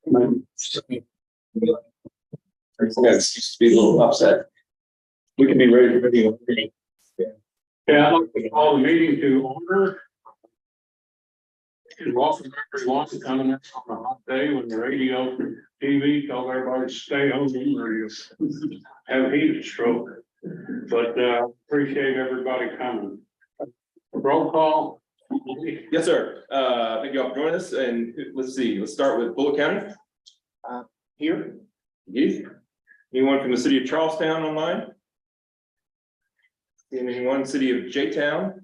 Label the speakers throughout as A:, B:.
A: Seems to be a little upset. We can be ready for video.
B: Yeah, I'd like to call the meeting to order. And welcome everyone coming in on a hot day when the radio, TV told everybody to stay home or you have a heat stroke. But appreciate everybody coming. Roll call.
A: Yes, sir. Thank you all for joining us. And let's see, let's start with Bullitt County. Here. Yes. Anyone from the city of Charlestown online? Anyone city of J-Town?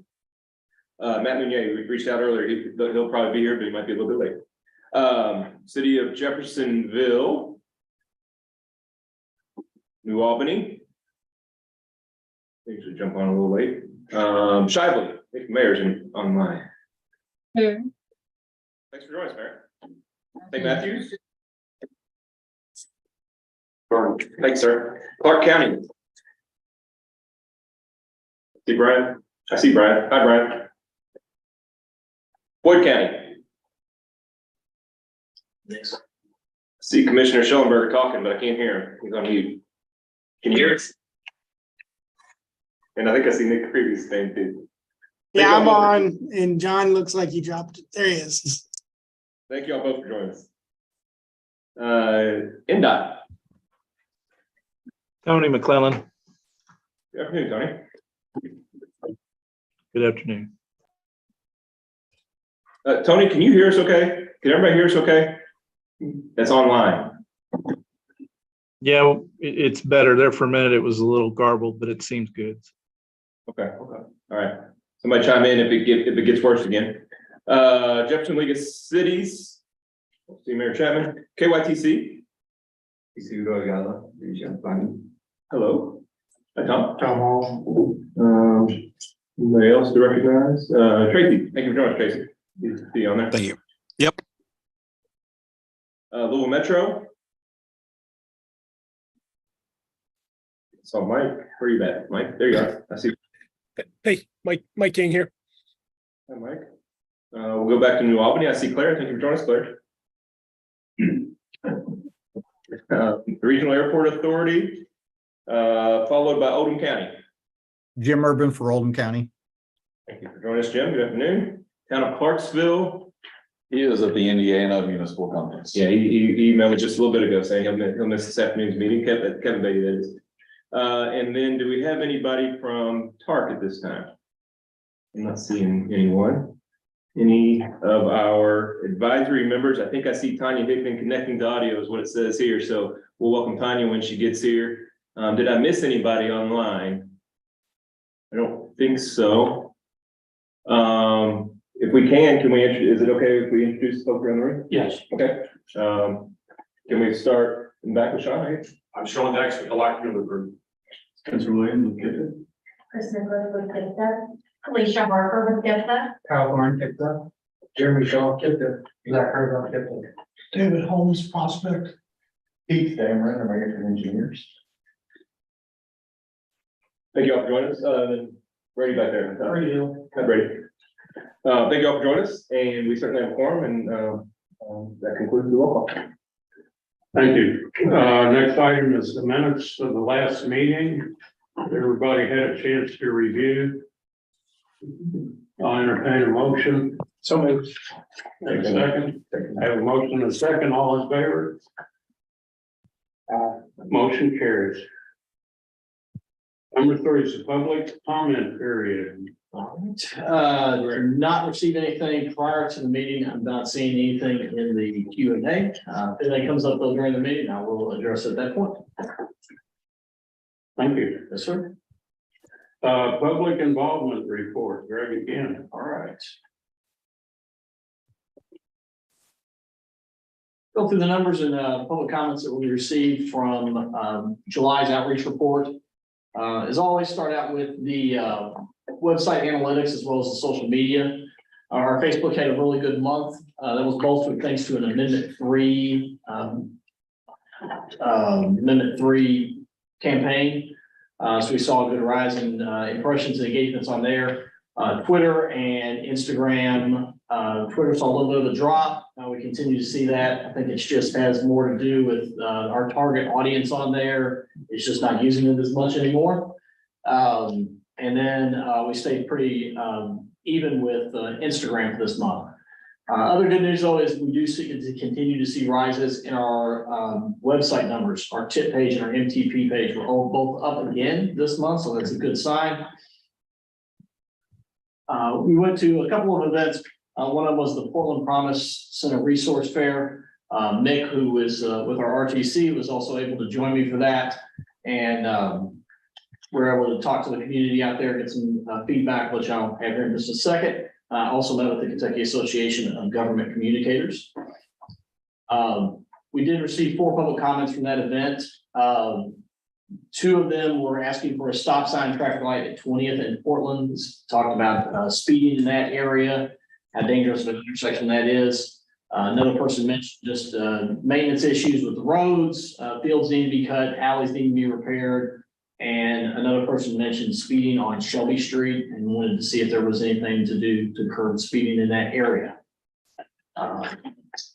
A: Matt Meunier, we reached out earlier. He'll probably be here, but he might be a little bit late. City of Jeffersonville. New Albany. I usually jump on a little late. Shively, I think mayor's online.
C: Here.
A: Thanks for joining us, Mayor. Thank Matthews. Thanks, sir. Clark County. See Brian? I see Brian. Hi, Brian. Boyd County. Yes. See Commissioner Schellenberger talking, but I can't hear him. He's on mute. Can you hear us? And I think I see Nick previous name too.
D: Yeah, I'm on, and John looks like he dropped it. There he is.
A: Thank you all both for joining us. NDOT.
E: Tony McClellan.
A: Good afternoon, Tony.
E: Good afternoon.
A: Tony, can you hear us okay? Can everybody hear us okay? That's online.
E: Yeah, it's better. There for a minute, it was a little garbled, but it seems good.
A: Okay. All right. Somebody chime in if it gets worse again. Jefferson League of Cities. Let's see, Mayor Chapman. KYTC. Hello. Hi, Tom.
B: Tom Hall.
A: Anybody else to recognize? Tracy, thank you for joining us, Tracy. Good to see you on there.
F: Thank you. Yep.
A: Louisville Metro. So Mike, where are you at? Mike, there you are. I see.
G: Hey, Mike King here.
A: Hi, Mike. We'll go back to New Albany. I see Claire. Thank you for joining us, Claire. The Regional Airport Authority, followed by Oldham County.
F: Jim Urban for Oldham County.
A: Thank you for joining us, Jim. Good afternoon. Town of Clarksville.
H: He is at the Indiana Municipal Conference.
A: Yeah, he emailed me just a little bit ago saying he'll miss this afternoon's meeting. Kevin Beatty, that is. And then do we have anybody from TARC at this time? I'm not seeing anyone. Any of our advisory members? I think I see Tanya Hickman connecting to audio is what it says here. So we'll welcome Tanya when she gets here. Did I miss anybody online? I don't think so. If we can is it okay if we introduce folks around the room?
B: Yes.
A: Okay. Can we start in back with Sean?
B: I'm Sean Dex with the Elected of the Group.
A: Spencer Williams, good.
C: Chris Nicholas with GIFTA. Alicia Harper with GIFTA.
B: Kyle Warren picked up. Jeremy Shaw picked up. Zach Herzog picked up.
D: David Holmes, Prospect.
H: Pete Dameron, American Engineers.
A: Thank you all for joining us. Then Brady back there.
B: How are you?
A: Hi, Brady. Thank you all for joining us, and we certainly have a forum, and that concludes the roll call.
B: Thank you. Next item is the minutes of the last meeting. Everybody had a chance to review. I'll entertain a motion.
G: So moved.
B: Take a second. I have a motion and a second. All in favor? Motion carries. Number 3 is the public comment period.
I: Did not receive anything prior to the meeting. I'm not seeing anything in the Q&A. If anything comes up though during the meeting, I will address it at that point.
B: Thank you.
I: Yes, sir.
B: Public involvement report, Greg again.
I: All right. Go through the numbers and public comments that we received from July's outreach report. As always, start out with the website analytics as well as the social media. Our Facebook had a really good month. That was bolstered thanks to an Amendment 3 campaign. So we saw a good rise in impressions and engagements on there. Twitter and Instagram Twitter saw a little bit of a drop. We continue to see that. I think it just has more to do with our target audience on there. It's just not using it as much anymore. And then we stayed pretty even with Instagram for this month. Other good news though is we do continue to see rises in our website numbers. Our tip page and our MTP page were all both up again this month, so that's a good sign. We went to a couple of events. One of them was the Portland Promise Center Resource Fair. Mick, who is with our RTC, was also able to join me for that. And we're able to talk to the community out there, get some feedback, which I'll have here in just a second. Also met with the Kentucky Association of Government Communicators. We did receive 4 public comments from that event. 2 of them were asking for a stop sign traffic light at 20th and Portland. Talked about speeding in that area, how dangerous of an intersection that is. Another person mentioned just maintenance issues with the roads, fields need to be cut, alleys need to be repaired. And another person mentioned speeding on Shelby Street and wanted to see if there was anything to do to curb speeding in that area.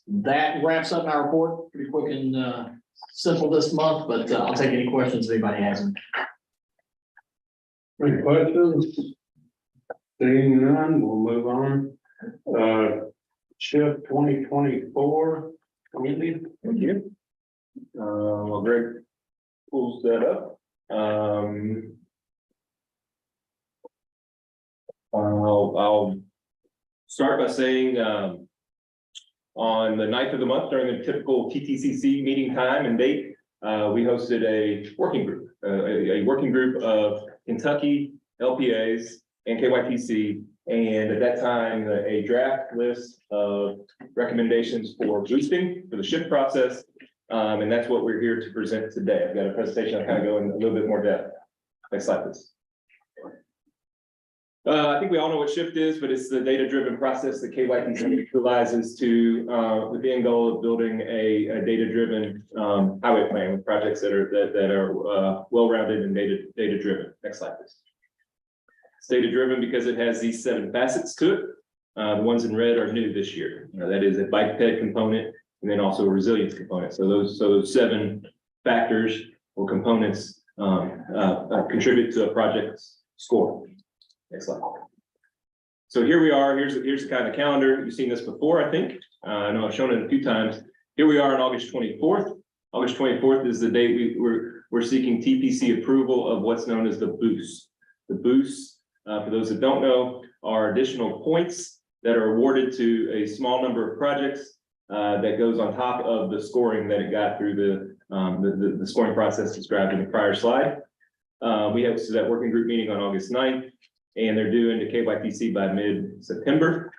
I: That wraps up my report. Pretty quick and simple this month, but I'll take any questions if anybody has them.
B: Any questions? Seeing none, we'll move on. Shift 2024. Committee.
A: Thank you. Well, Greg pulls that up. I'll start by saying, on the 9th of the month, during the typical TTCC meeting time and date, we hosted a working group, a working group of Kentucky LPAs and KYTC. And at that time, a draft list of recommendations for boosting for the shift process. And that's what we're here to present today. I've got a presentation. I'll kind of go in a little bit more depth. Next slide, please. I think we all know what shift is, but it's the data-driven process that KYTC utilizes to, with the end goal of building a data-driven highway plan with projects that are well-rounded and data-driven. Next slide, please. It's data-driven because it has these 7 facets to it. The ones in red are new this year. That is a bike ped component, and then also a resilience component. So those 7 factors or components contribute to a project's score. Next slide. So here we are. Here's the kind of calendar. You've seen this before, I think. I know I've shown it a few times. Here we are on August 24th. August 24th is the date we're seeking TPC approval of what's known as the boost. The boost, for those that don't know, are additional points that are awarded to a small number of projects that goes on top of the scoring that it got through the scoring process described in the prior slide. We have that working group meeting on August 9th, and they're due into KYTC by mid-September.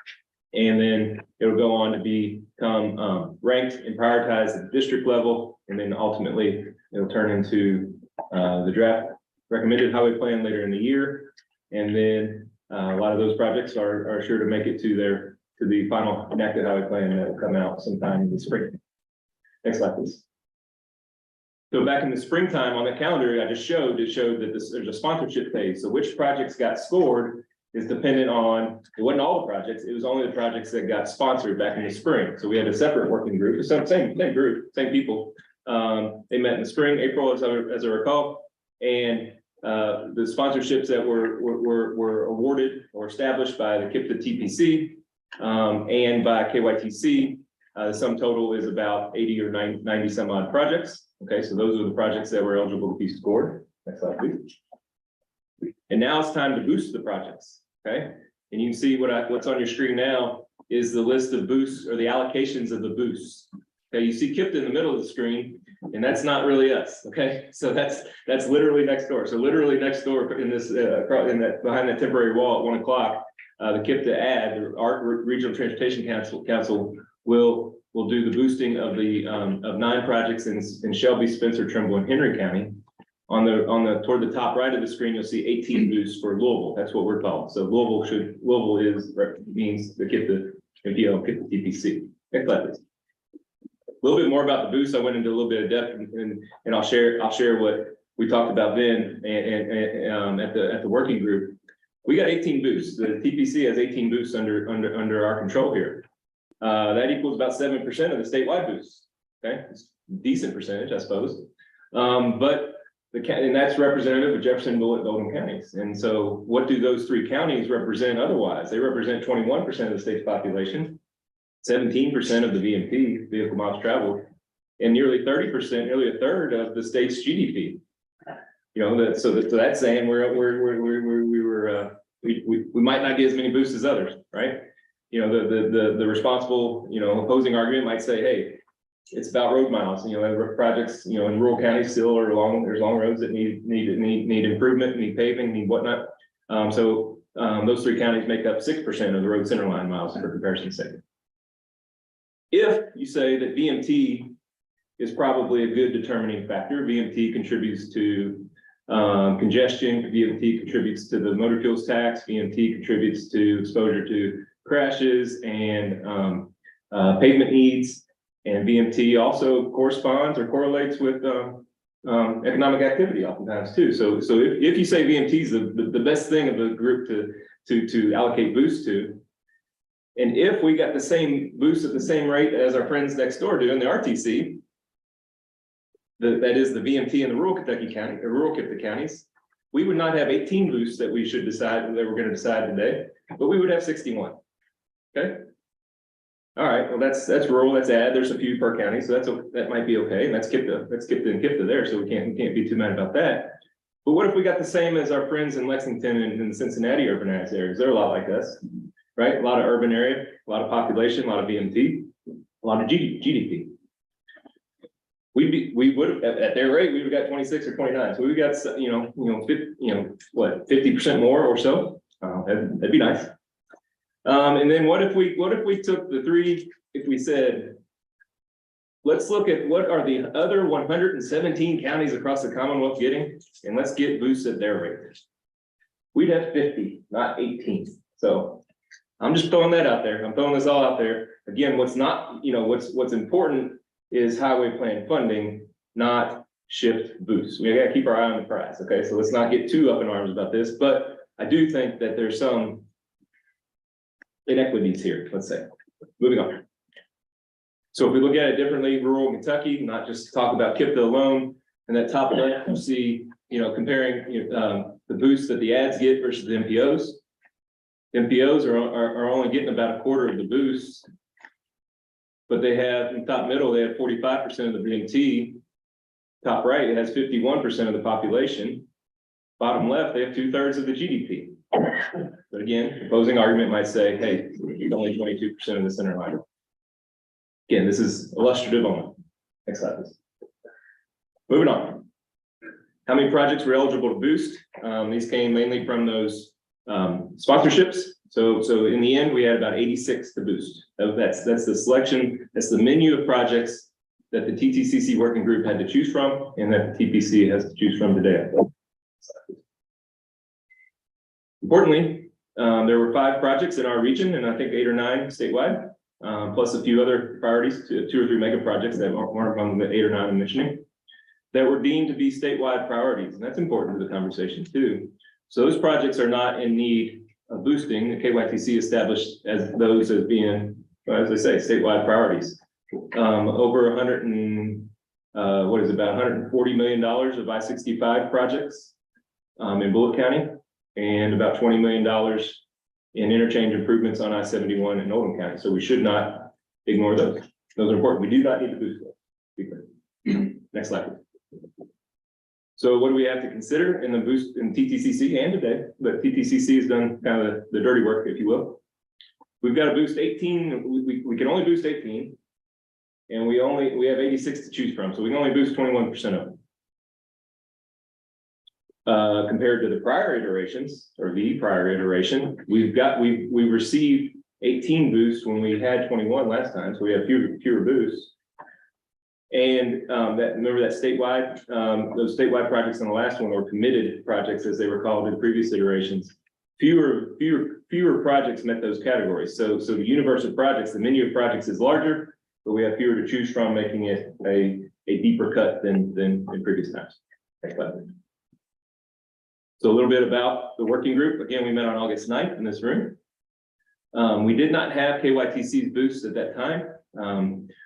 A: And then it'll go on to become ranked and prioritized at the district level. And then ultimately it'll turn into the draft recommended highway plan later in the year. And then a lot of those projects are sure to make it to the final enacted highway plan that will come out sometime in the spring. Next slide, please. So back in the springtime on the calendar I just showed, it showed that there's a sponsorship phase. So which projects got scored is dependent on, it wasn't all the projects, it was only the projects that got sponsored back in the spring. So we had a separate working group, the same group, same people. They met in the spring, April, as I recall. And the sponsorships that were awarded or established by the KIPTA TPC and by KYTC, the sum total is about 80 or 90 some odd projects. Okay, so those are the projects that were eligible to be scored. Next slide, please. And now it's time to boost the projects. Okay, and you can see what's on your screen now is the list of boosts or the allocations of the boosts. Okay, you see KIPTA in the middle of the screen, and that's not really us. Okay, so that's literally next door. So literally next door in this behind that temporary wall at 1 o'clock, the KIPTA the ARC Regional Transportation Council will do the boosting of the of 9 projects in Shelby, Spencer, Trimble, and Henry County. Toward the top right of the screen, you'll see 18 boosts for Louisville. That's what we're called. So Louisville means the KIPTA MPO, KIPTA TPC. Next slide, please. A little bit more about the boost. I went into a little bit of depth, and I'll share what we talked about then and at the working group. We got 18 booths. The TPC has 18 booths under our control here. That equals about 7% of the statewide booths. Okay, it's a decent percentage, I suppose. But and that's representative of Jefferson, Bullitt, Oldham counties. And so what do those three counties represent otherwise? They represent 21% of the state's population, 17% of the VMT, vehicle miles traveled, and nearly 30%, nearly a third of the state's GDP. You know, so that's saying we might not get as many boosts as others, right? You know, the responsible, you know, opposing argument might say, hey, it's about road miles. You know, projects, you know, in rural counties still are long. There's long roads that need improvement, need paving, need whatnot. So those three counties make up 6% of the road center line miles for comparison's sake. If you say that VMT is probably a good determining factor, VMT contributes to congestion, VMT contributes to the motor fuels tax, VMT contributes to exposure to crashes and pavement needs, and VMT also corresponds or correlates with economic activity oftentimes too. So if you say VMT is the best thing of the group to allocate boosts to, and if we got the same boost at the same rate as our friends next door do in the RTC, that is the VMT in the rural Kentucky county, or rural Kentucky counties, we would not have 18 boosts that we should decide that we're going to decide today, but we would have 61. Okay. All right. Well, that's rural. That's add. There's a few per county, so that might be okay. And that's KIPTA and KIPTA there, so we can't be too mad about that. But what if we got the same as our friends in Lexington and Cincinnati urbanized areas? They're a lot like us, right? A lot of urban area, a lot of population, a lot of VMT, a lot of GDP. We would at their rate, we would have got 26 or 29. So we got 50% more or so. That'd be nice. And then what if we took the three? If we said, let's look at what are the other 117 counties across the Commonwealth getting, and let's get boosts at their rate. We'd have 50, not 18. So I'm just throwing that out there. I'm throwing this all out there. Again, what's important is highway plan funding, not shift boosts. We gotta keep our eye on the prize. Okay, so let's not get too up in arms about this, but I do think that there's some inequities here, let's say. Moving on. So if we look at it differently, rural Kentucky, not just talk about KIPTA alone, and that top left, you see, comparing the boosts that the ads get versus the MPOs. MPOs are only getting about a quarter of the boosts, but they have, in top middle, they have 45% of the VMT. Top right, it has 51% of the population. Bottom left, they have 2/3 of the GDP. But again, opposing argument might say, hey, it's only 22% of the center line. Again, this is illustrative only. Next slide, please. Moving on. How many projects were eligible to boost? These came mainly from those sponsorships. So in the end, we had about 86 to boost. That's the selection, that's the menu of projects that the TTCC working group had to choose from, and that the TPC has to choose from today. Importantly, there were 5 projects in our region, and I think 8 or 9 statewide, plus a few other priorities, 2 or 3 mega projects that weren't among the 8 or 9 I'm mentioning, that were deemed to be statewide priorities, and that's important to the conversation too. So those projects are not in need of boosting. The KYTC established as those as being, as I say, statewide priorities. Over about $140 million of I-65 projects in Bullitt County, and about $20 million in interchange improvements on I-71 in Oldham County. So we should not ignore those. Those are important. We do not need to boost those. Next slide, please. So what do we have to consider in the boost in TTCC and today? But TTCC has done kind of the dirty work, if you will. We've got to boost 18. We can only boost 18, and we have 86 to choose from. So we can only boost 21% of them. Compared to the prior iterations, or the prior iteration, we received 18 boosts when we had 21 last time, so we have fewer boosts. And remember that statewide, those statewide projects in the last one were committed projects, as they were called in previous iterations. Fewer projects met those categories. So the universe of projects, the menu of projects is larger, but we have fewer to choose from, making it a deeper cut than in previous times. Next slide. So a little bit about the working group. Again, we met on August 9th in this room. We did not have KYTC's booths at that time.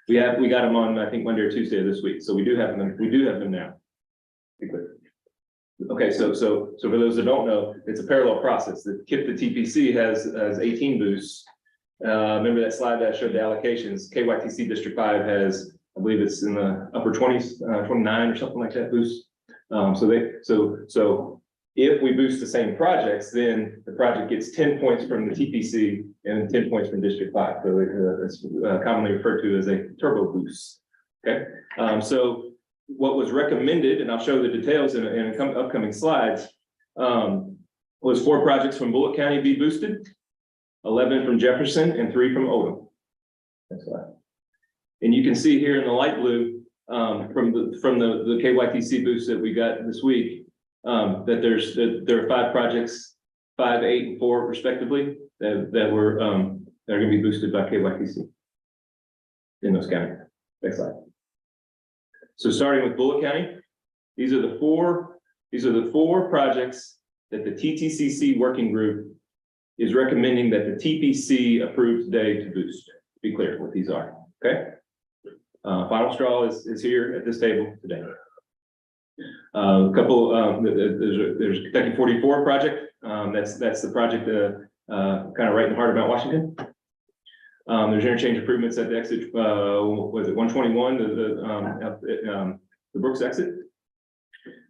A: We got them on, I think, Monday or Tuesday of this week. So we do have them. We do have them now. Be clear. Okay, so for those that don't know, it's a parallel process. The TPC has 18 booths. Remember that slide that showed the allocations? KYTC District 5 has, I believe it's in the upper 20s, 29 or something like that boosts. So if we boost the same projects, then the project gets 10 points from the TPC and 10 points from District 5. So it's commonly referred to as a turbo boost. Okay, so what was recommended, and I'll show the details in upcoming slides, was 4 projects from Bullock County be boosted, 11 from Jefferson, and 3 from Oldham. Next slide. And you can see here in the light blue from the KYTC boost that we got this week, that there are 5 projects, 5, 8, and 4 respectively, that are going to be boosted by KYTC in those counties. Next slide. So starting with Bullock County, these are the four projects that the TTCC working group is recommending that the TPC approve today to boost. Be clear what these are. Okay. Final straw is here at this table today. A couple. There's Kentucky 44 project. That's the project kind of right in the heart of Mount Washington. There's interchange improvements at the exit, was it 121, the Brooks exit.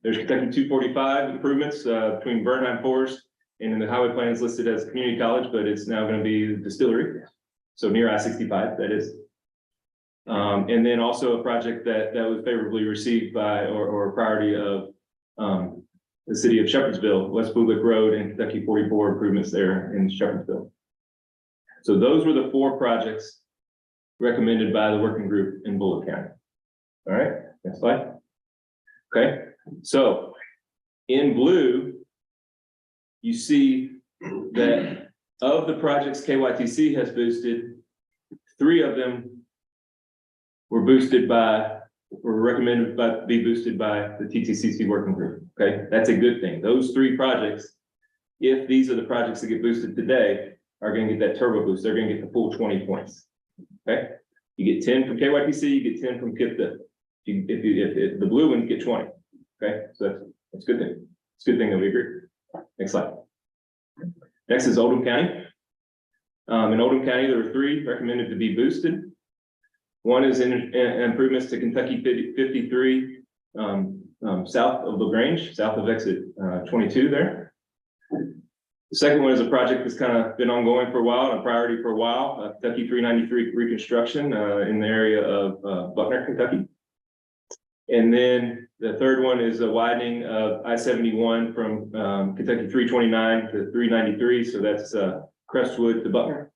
A: There's Kentucky 245 improvements between Bernheim Forest, and in the highway plan is listed as community college, but it's now going to be the distillery. So near I-65, that is. And then also a project that was favorably received by, or a priority of the city of Shepherdsville, West Bullock Road and Kentucky 44 improvements there in Shepherdsville. So those were the 4 projects recommended by the working group in Bullock County. All right, next slide. Okay, so in blue, you see that of the projects KYTC has boosted, 3 of them were recommended to be boosted by the TTCC working group. Okay, that's a good thing. Those 3 projects, if these are the projects that get boosted today, are going to get that turbo boost. They're going to get the full 20 points. Okay, you get 10 from KYTC, you get 10 from KIPTA. If the blue ones get 20. Okay, so that's a good thing. It's a good thing that we agree. Next slide. Next is Oldham County. In Oldham County, there were 3 recommended to be boosted. One is improvements to Kentucky 53 south of LaGrange, south of exit 22 there. The second one is a project that's kind of been ongoing for a while, and a priority for a while, Kentucky 393 reconstruction in the area of Buckner, Kentucky. And then the third one is a widening of I-71 from Kentucky 329 to 393. So that's Crestwood to Buckner.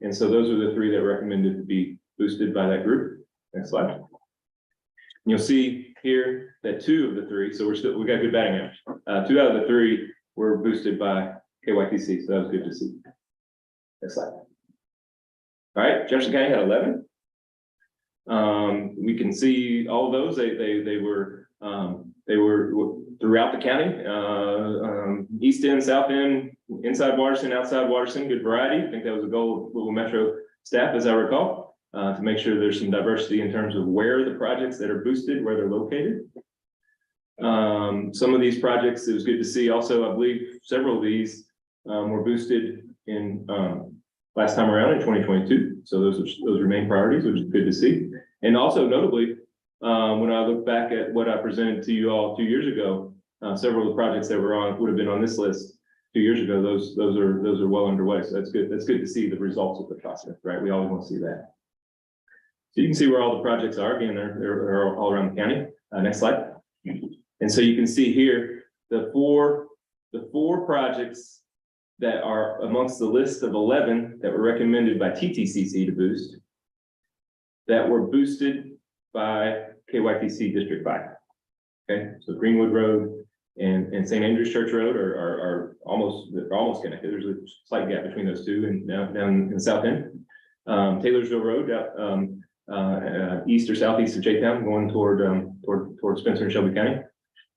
A: And so those are the 3 that are recommended to be boosted by that group. Next slide. And you'll see here that 2 of the 3, so we got good batting average. 2 out of the 3 were boosted by KYTC, so that was good to see. Next slide. All right, Jefferson County had 11. We can see all of those. They were throughout the county, east end, south end, inside Waterston, outside Waterston, good variety. I think that was a goal of Louisville Metro staff, as I recall, to make sure there's some diversity in terms of where the projects that are boosted, where they're located. Some of these projects, it was good to see also, I believe several of these were boosted in last time around in 2022. So those remain priorities, which is good to see. And also notably, when I look back at what I presented to you all 2 years ago, several of the projects that would have been on this list 2 years ago, those are well underway. So that's good. That's good to see the results of the process, right? We always want to see that. So you can see where all the projects are. Again, they're all around the county. Next slide. And so you can see here the four projects that are amongst the list of 11 that were recommended by TTCC to boost, that were boosted by KYTC District 5. Okay, so Greenwood Road and St. Andrews Church Road are almost connected. There's a slight gap between those 2, and down in the south end. Taylorsville Road out east or southeast of J-Town, going toward Spencer and Shelby County.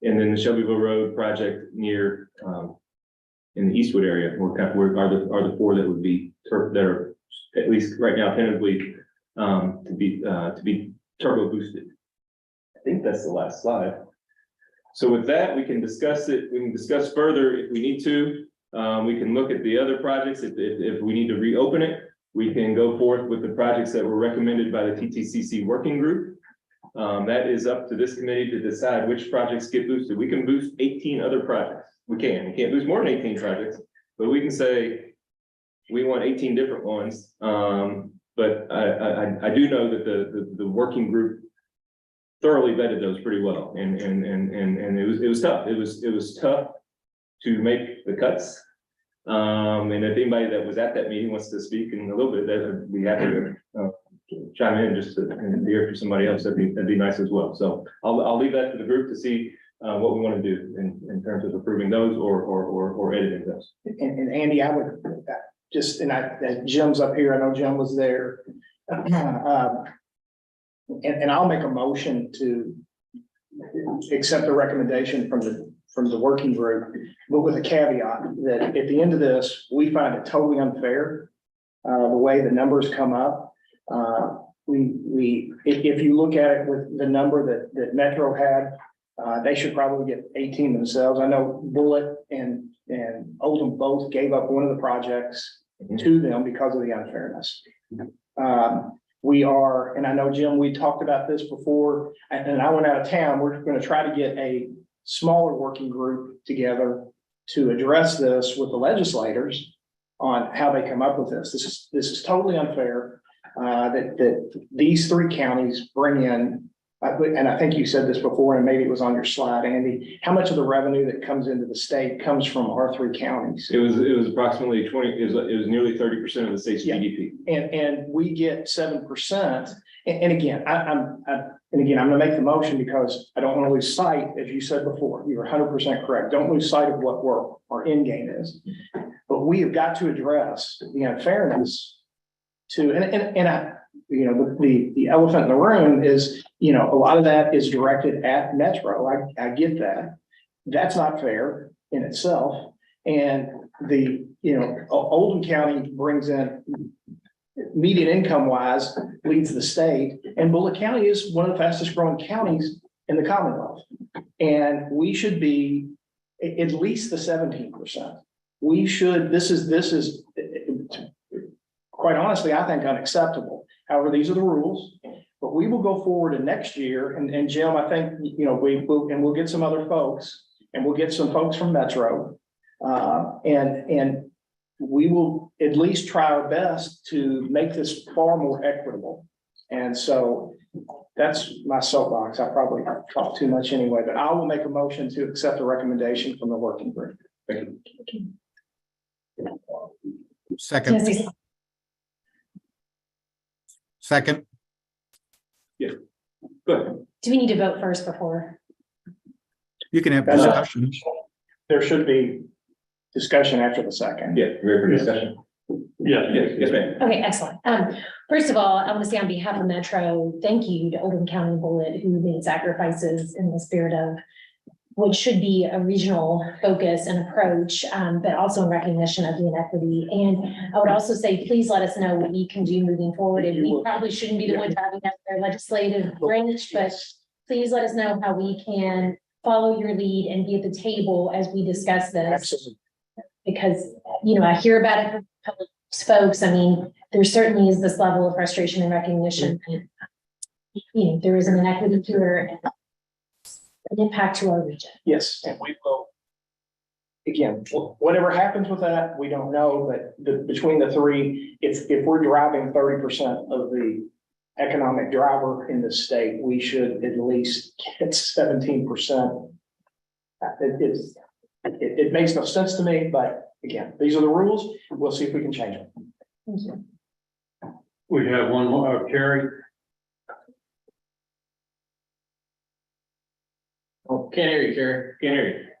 A: And then the Shelbyville Road project near, in the Eastwood area, are the four that would be, that are at least right now tentatively, to be turbo boosted. I think that's the last slide. So with that, we can discuss it, we can discuss further if we need to. We can look at the other projects, if we need to reopen it. We can go forth with the projects that were recommended by the TTCC working group. That is up to this committee to decide which projects get boosted. We can boost 18 other projects. We can't boost more than 18 projects, but we can say we want 18 different ones. But I do know that the working group thoroughly vetted those pretty well, and it was tough. It was tough to make the cuts. And if anybody that was at that meeting wants to speak in a little bit, that'd be happy to chime in just to hear from somebody else. That'd be nice as well. So I'll leave that to the group to see what we want to do in terms of approving those or editing those.
D: And Andy, I would just, Jim's up here. I know Jim was there. And I'll make a motion to accept the recommendation from the working group, but with a caveat that at the end of this, we find it totally unfair, the way the numbers come up. If you look at it with the number that Metro had, they should probably get 18 themselves. I know Bullitt and Oldham both gave up one of the projects to them because of the unfairness. We are, and I know, Jim, we talked about this before, and I went out of town. We're going to try to get a smaller working group together to address this with the legislators on how they come up with this. This is totally unfair, that these three counties bring in, and I think you said this before, and maybe it was on your slide, Andy, how much of the revenue that comes into the state comes from our three counties?
A: It was approximately 20, it was nearly 30% of the state's
D: Yeah.
A: GDP.
D: And we get 7%. And again, I'm gonna make the motion because I don't want to lose sight, as you said before, you're 100% correct. Don't lose sight of what our end game is. But we have got to address the unfairness to, the elephant in the room is, a lot of that is directed at Metro. I get that. That's not fair in itself. And Oldham County brings in, median income wise, leads the state, and Bullitt County is one of the fastest growing counties in the Commonwealth. And we should be at least the 17%. We should, this is quite honestly, I think unacceptable. However, these are the rules, but we will go forward in next year. And Jim, I think, we'll get some other folks, and we'll get some folks from Metro. And we will at least try our best to make this far more equitable. And so that's my soapbox. I probably talked too much anyway, but I will make a motion to accept the recommendation from the working group.
A: Thank you.
F: Second. Second.
A: Go ahead.
C: Do we need to vote first before?
F: You can have discussion.
D: There should be discussion after the second.
A: Yeah, ready for discussion? Yes, ma'am.
C: Okay, excellent. First of all, I want to say on behalf of Metro, thank you to Oldham County and Bullitt, who made sacrifices in the spirit of what should be a regional focus and approach, but also in recognition of the inequity. And I would also say, please let us know what we can do moving forward. And we probably shouldn't be the ones having that their legislative branch, but please let us know how we can follow your lead and be at the table as we discuss this.
D: Absolutely.
C: Because, I hear about it from public folks. I mean, there certainly is this level of frustration and recognition. There is an inequity here, an impact to our region.
D: Yes, and we will. Again, whatever happens with that, we don't know, but between the three, if we're driving 30% of the economic driver in the state, we should at least get 17%. It makes no sense to me, but again, these are the rules. We'll see if we can change them.
C: Thank you.
B: We have one more, Carrie.
I: Oh, can't hear you, Carrie.
A: Can't hear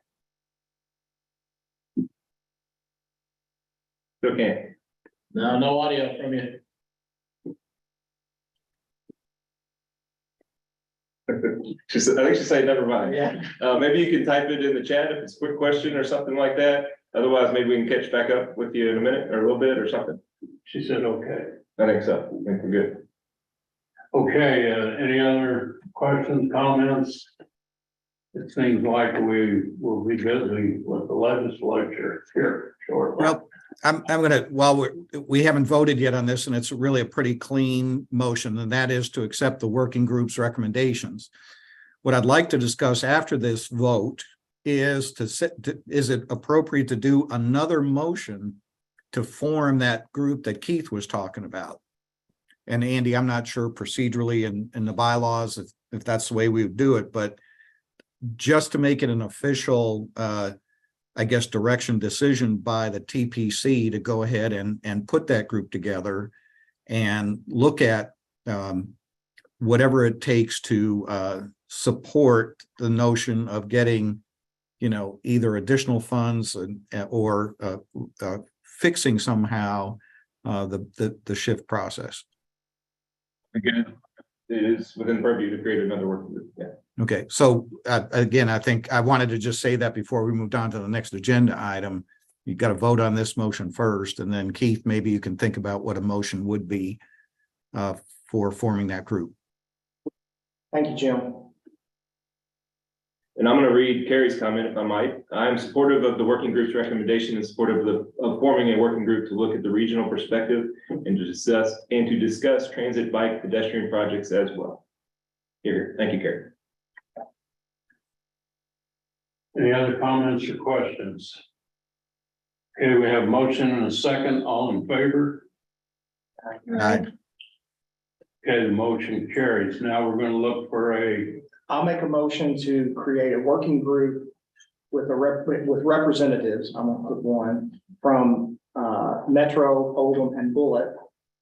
A: you. Okay.
I: No audio from you.
A: I think she said, never mind.
D: Yeah.
A: Maybe you can type it in the chat if it's a quick question or something like that. Otherwise, maybe we can catch back up with you in a minute or a little bit or something.
B: She said, okay.
A: I think so. I think we're good.
B: Okay, any other questions, comments? It seems like we will be busy with the legislature here shortly.
F: Well, I'm gonna, while we haven't voted yet on this, and it's really a pretty clean motion, and that is to accept the working group's recommendations. What I'd like to discuss after this vote is is it appropriate to do another motion to form that group that Keith was talking about? And Andy, I'm not sure procedurally in the bylaws if that's the way we would do it, but just to make it an official, I guess, direction decision by the TPC to go ahead and put that group together and look at whatever it takes to support the notion of getting, either additional funds or fixing somehow the shift process.
A: Again, it is within purview to create another working group. Yeah.
F: Okay, so again, I think I wanted to just say that before we moved on to the next agenda item. You got to vote on this motion first, and then Keith, maybe you can think about what a motion would be for forming that group.
D: Thank you, Jim.
A: And I'm going to read Carrie's comment, if I might. I am supportive of the working group's recommendation and supportive of forming a working group to look at the regional perspective and to discuss transit bike pedestrian projects as well. Here, thank you, Carrie.
B: Any other comments or questions? Okay, we have a motion and a second, all in favor?
F: Aye.
B: Okay, the motion carries. Now we're gonna look for
D: I'll make a motion to create a working group with with representatives. I'm gonna put one from Metro, Oldham, and Bullitt.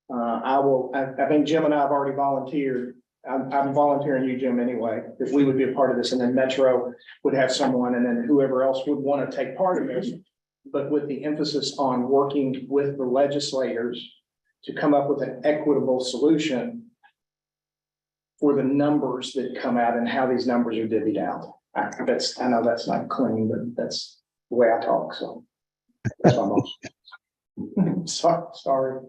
D: I think Jim and I have already volunteered. I'm volunteering you, Jim, anyway, if we would be a part of this, and then Metro would have someone, and then whoever else would want to take part in this. But with the emphasis on working with the legislators to come up with an equitable solution for the numbers that come out and how these numbers are divvied out. I know that's not clean, but that's the way I talk, so. That's my motion. Sorry.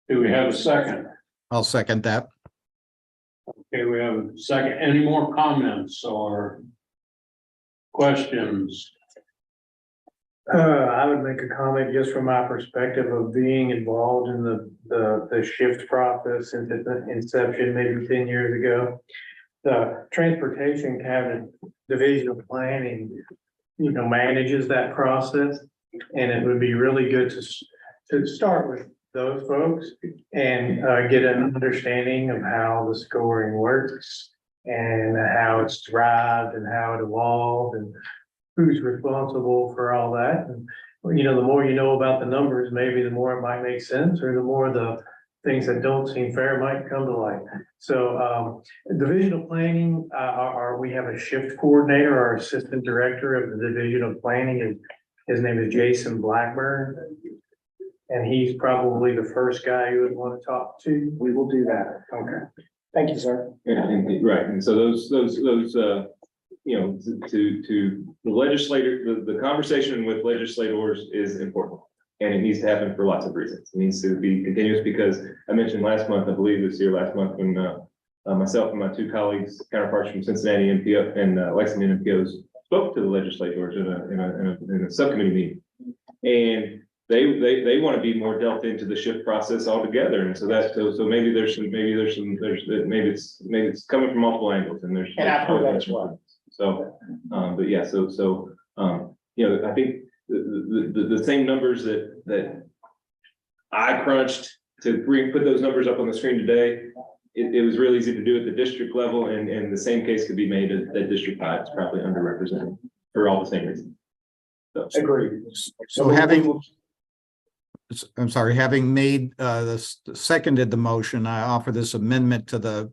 B: do we have a second?
F: I'll second that.
B: Okay, we have a second. Any more comments or questions?
J: I would make a comment just from my perspective of being involved in the shift process since its inception, maybe 10 years ago. The Transportation Cabinet Division of Planning, manages that process. And it would be really good to start with those folks and get an understanding of how the scoring works and how it's derived and how it evolved and who's responsible for all that. And, the more you know about the numbers, maybe the more it might make sense, or the more the things that don't seem fair might come to light. So Division of Planning, we have a shift coordinator, our assistant director of the Division of Planning, his name is Jason Blackburn. And he's probably the first guy you would want to talk to.
D: We will do that.
J: Okay.
D: Thank you, sir.
A: Right, and so those, to the legislator, the conversation with legislators is important. And it needs to happen for lots of reasons. It needs to be continuous because I mentioned last month, I believe this year, last month, when myself and my two colleagues, counterparts from Cincinnati MPO and Lexington MPOs spoke to the legislators in a subcommittee meeting. And they want to be more delved into the shift process altogether. And so maybe it's coming from multiple angles and
D: And I've heard that as well.
A: So, but yeah, I think the same numbers that I crunched to put those numbers up on the screen today, it was real easy to do at the district level, and the same case could be made at District 5. It's probably underrepresented for all the same reasons. So,
D: Agreed.
F: So having made seconded the motion, I offer this amendment to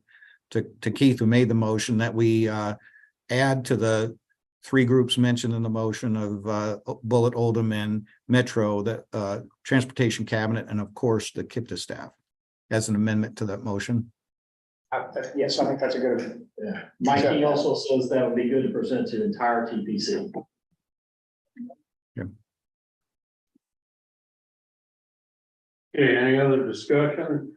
F: Keith, who made the motion, that we add to the three groups mentioned in the motion of Bullitt, Oldham, and Metro, the Transportation Cabinet, and of course the KIPTA staff, as an amendment to that motion.
D: Yes, I think that's a good.
I: Mike King also says that would be good to present to the entire TPC.
B: Okay, any other discussion?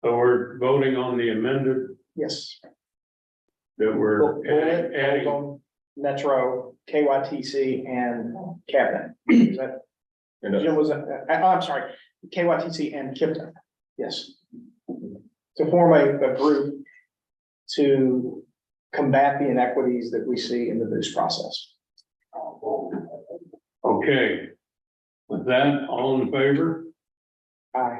B: So we're voting on the amended
D: Yes.
B: that we're adding.
D: Metro, KYTC and cabinet. Is that,
A: And
D: Jim, was that, I'm sorry, KYTC and Kipton. Yes. To form a group to combat the inequities that we see in the boost process.
B: Okay. With that, all in favor?
D: Aye.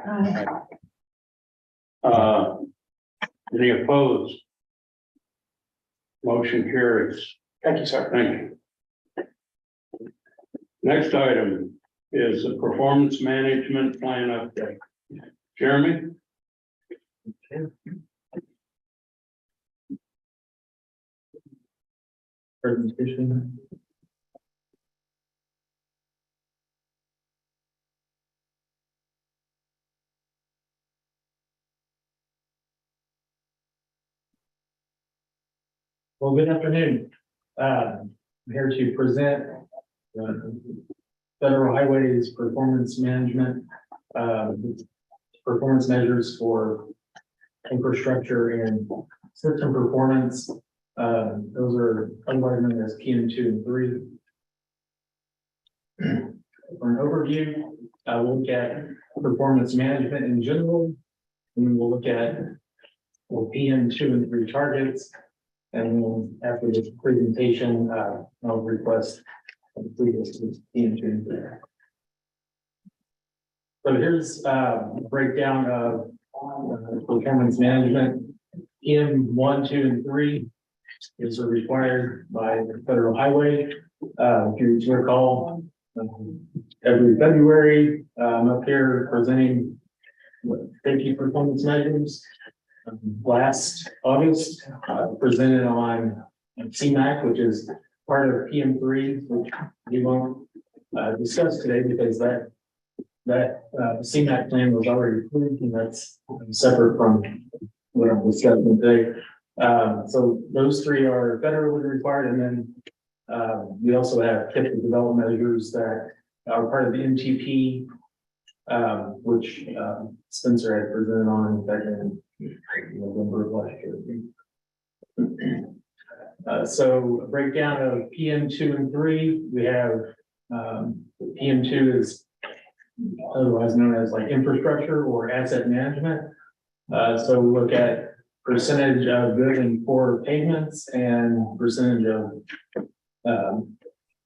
B: Any opposed? Motion carries.
D: Thank you, sir.
B: Thank you. Next item is the performance management plan update. Jeremy?
J: Presentation. Well, good afternoon. I'm here to present Federal Highways Performance Management, performance measures for infrastructure and system performance. Those are otherwise known as PM 2 and 3. For an overview, we'll look at performance management in general, and then we'll look at PM 2 and 3 targets. And then after this presentation, I'll request a previous PM 2 and 3. So here's a breakdown of performance management. PM 1, 2, and 3 is required by the Federal Highway. If you recall, every February, I'm up here presenting safety performance measures. Last August, presented on CMAC, which is part of PM3, which we won't discuss today because that CMAC plan was already approved, and that's separate from what I'm discussing today. So those three are federally required, and then we also have technical development measures that are part of the MTP, which Spencer had presented on back in November of last year. So a breakdown of PM 2 and 3, we have PM 2 is otherwise known as like infrastructure or asset management. So we look at percentage of good and poor pavements and percentage of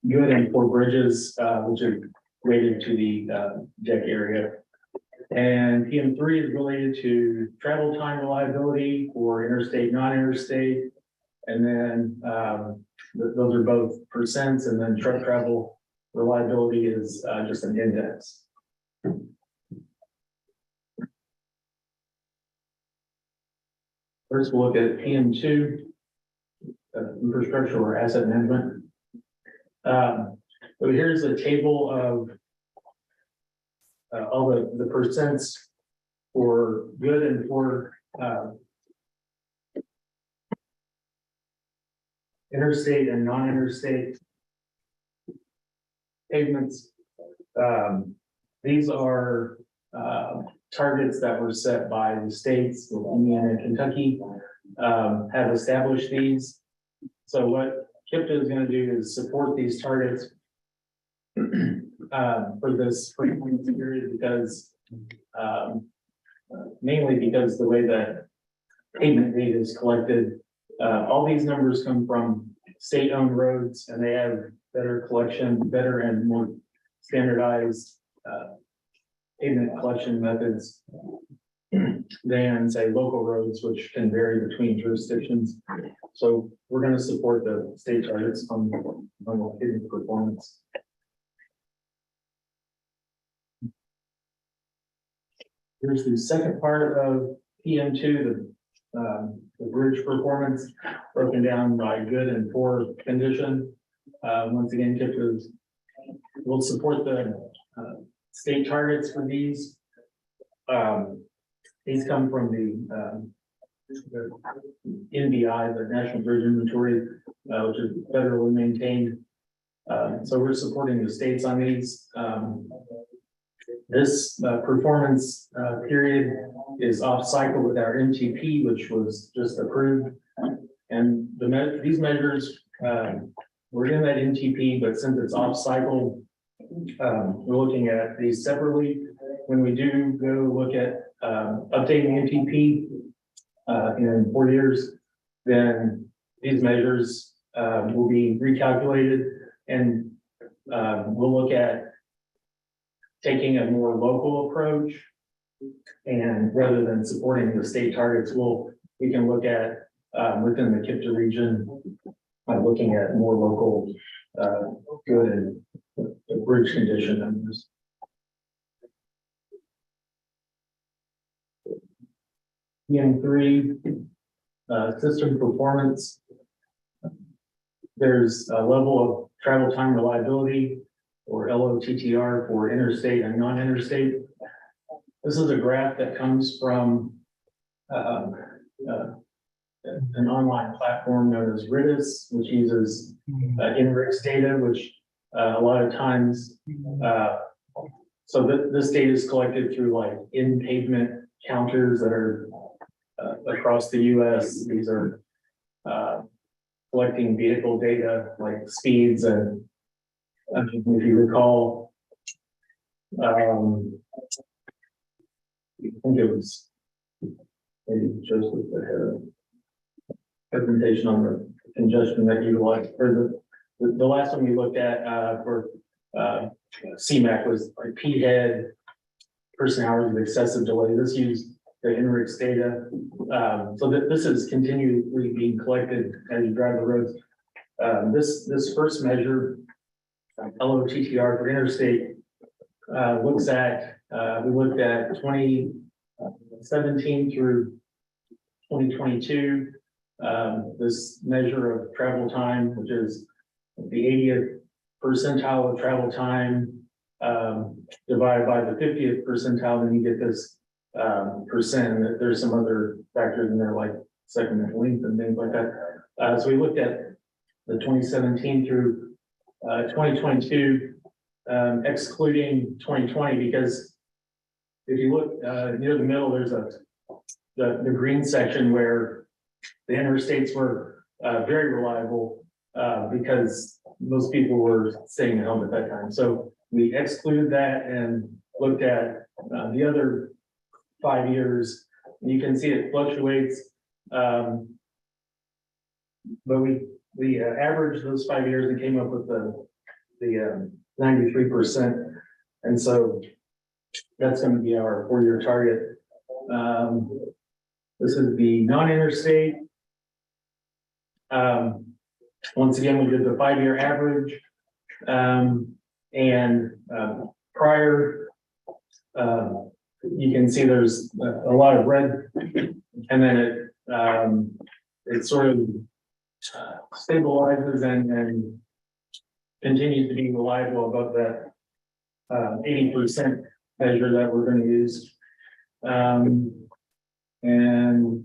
J: good and poor bridges, which is related to the deck area. And PM3 is related to travel time reliability for interstate, non-interstate. And then those are both percents, and then truck travel reliability is just an index. First, we'll look at PM2, infrastructure or asset management. So here's a table of all the percents for good and for interstate and non-interstate pavements. These are targets that were set by the states, Indiana and Kentucky, have established these. So what KIPTA is going to do is support these targets for this frequency period, because mainly because the way that pavement data is collected, all these numbers come from state-owned roads, and they have better collection, better and more standardized pavement collection methods than, say, local roads, which can vary between jurisdictions. So we're going to support the state targets on pavement performance. Here's the second part of PM2, the bridge performance, broken down by good and poor condition. Once again, KIPTA will support the state targets for these. These come from the the NBI, the National Bridge Inventory, which is federally maintained. So we're supporting the states on these. This performance period is off cycle with our MTP, which was just approved. And these measures, we're in that MTP, but since it's off cycle, we're looking at these separately. When we do go look at updating MTP in 4 years, then these measures will be recalculated, and we'll look at taking a more local approach. And rather than supporting the state targets, we can look at within the KIPTA region, looking at more local good and bridge condition numbers. PM3 system performance. There's a level of travel time reliability, or LOTTR, for interstate and non-interstate. This is a graph that comes from an online platform known as RIDIS, which uses INRIX data, which a lot of times, so this data is collected through like in-pavement counters that are across the US. These are collecting vehicle data like speeds, and if you recall, I think it was maybe Joseph that had a presentation on the congestion that utilized, or the last one we looked at for CMAC was like P-head, person hours of excessive delay. This used the INRIX data. So that this is continually being collected as you drive the roads. This first measure, LOTTR for interstate, looks at, we looked at 2017 through 2022. This measure of travel time, which is the 80th percentile of travel time, divided by the 50th percentile, then you get this percent. There's some other factors in there like segment length and things like that. So we looked at the 2017 through 2022, excluding 2020, because if you look near the middle, there's the green section where the interstates were very reliable because most people were staying at home at that time. So we excluded that and looked at the other 5 years. You can see it fluctuates, but we averaged those 5 years and came up with the 93%. And so that's going to be our 4-year target. This is the non-interstate. Once again, we did the 5-year average, and prior, you can see there's a lot of red, and then it sort of stabilizes and continues to be reliable above that 80% measure that we're going to use. And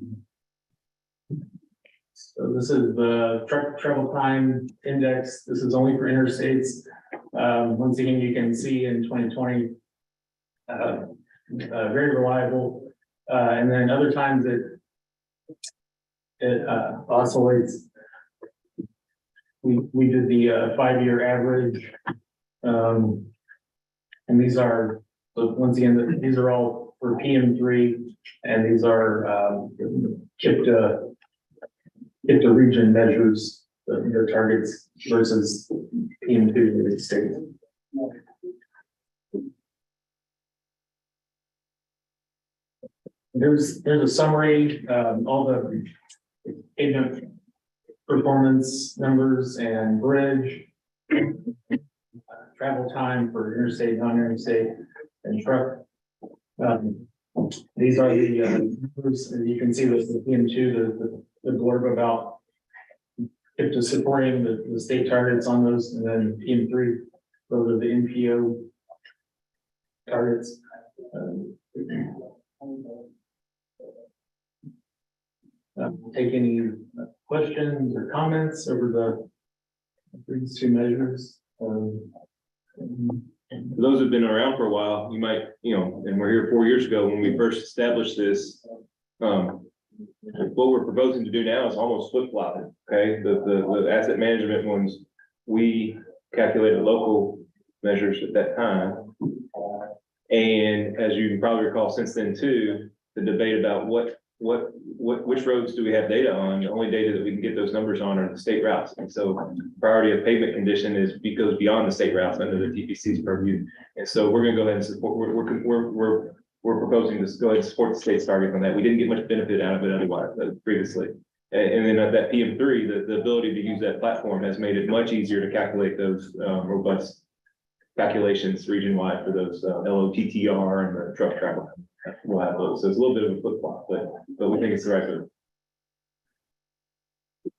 J: so this is the truck travel time index. This is only for interstates. Once again, you can see in 2020, very reliable. And then other times it oscillates. We did the 5-year average. And these are, so once again, these are all for PM3, and these are KIPTA region measures, their targets versus PM2 in the state. There's a summary, all the pavement performance numbers and bridge, travel time for interstate, non-interstate, and truck. These are the numbers, and you can see the PM2, the blurb about KIPTA supporting the state targets on those, and then PM3, those are the MPO targets. take any questions or comments over these two measures.
A: For those who've been around for a while, you might, and we're here 4 years ago when we first established this. What we're proposing to do now is almost flip flopping, okay? The asset management ones, we calculated local measures at that time. And as you can probably recall since then too, the debate about which roads do we have data on? The only data that we can get those numbers on are the state routes. And so priority of pavement condition goes beyond the state routes under the TPC's purview. And so we're gonna go ahead and support, we're proposing to go ahead and support the state's target on that. We didn't get much benefit out of it otherwise previously. And then at that PM3, the ability to use that platform has made it much easier to calculate those robust calculations region-wide for those LOTTR and the truck travel. We'll have those. So it's a little bit of a flip flop, but we think it's the right move.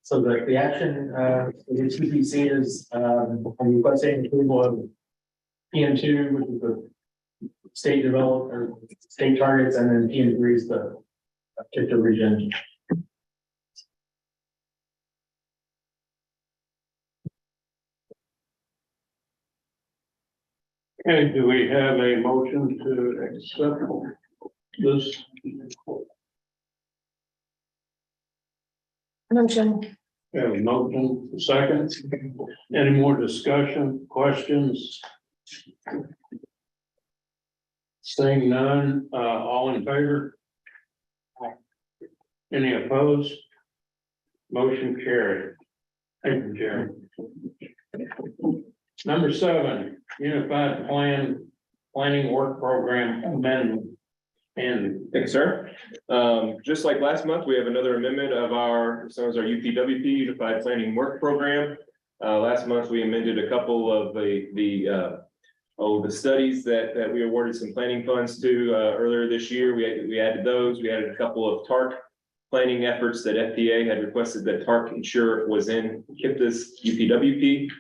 J: So the action, the TPC is, requesting approval of PM2, which is the state developed or state targets, and then PM3 is the particular region.
B: Okay, do we have a motion to accept this?
C: Motion.
B: We have a motion, second. Any more discussion, questions? Seeing none, all in favor? Any opposed? Motion carried. Thank you, Jerry. Number 7, Unified Planning Work Program Amendment. And
A: Thank you, sir. Just like last month, we have another amendment of our UPWP, Unified Planning Work Program. Last month, we amended a couple of the studies that we awarded some planning funds to earlier this year. We added those. We added a couple of TARC planning efforts that FPA had requested that TARC ensure was in KIPTA's UPWP.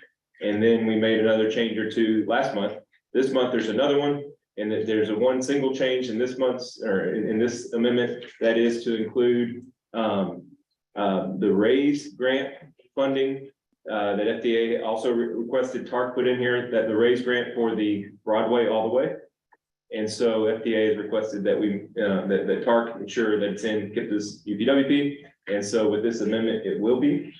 A: And then we made another change or two last month. This month, there's another one. And that there's one single change in this month's, or in this amendment, that is to include the RAISE grant funding that FDA also requested TARC put in here, that the RAISE grant for the Broadway all the way. And so FDA has requested that that TARC ensure that it's in KIPTA's UPWP. And so with this amendment, it will be.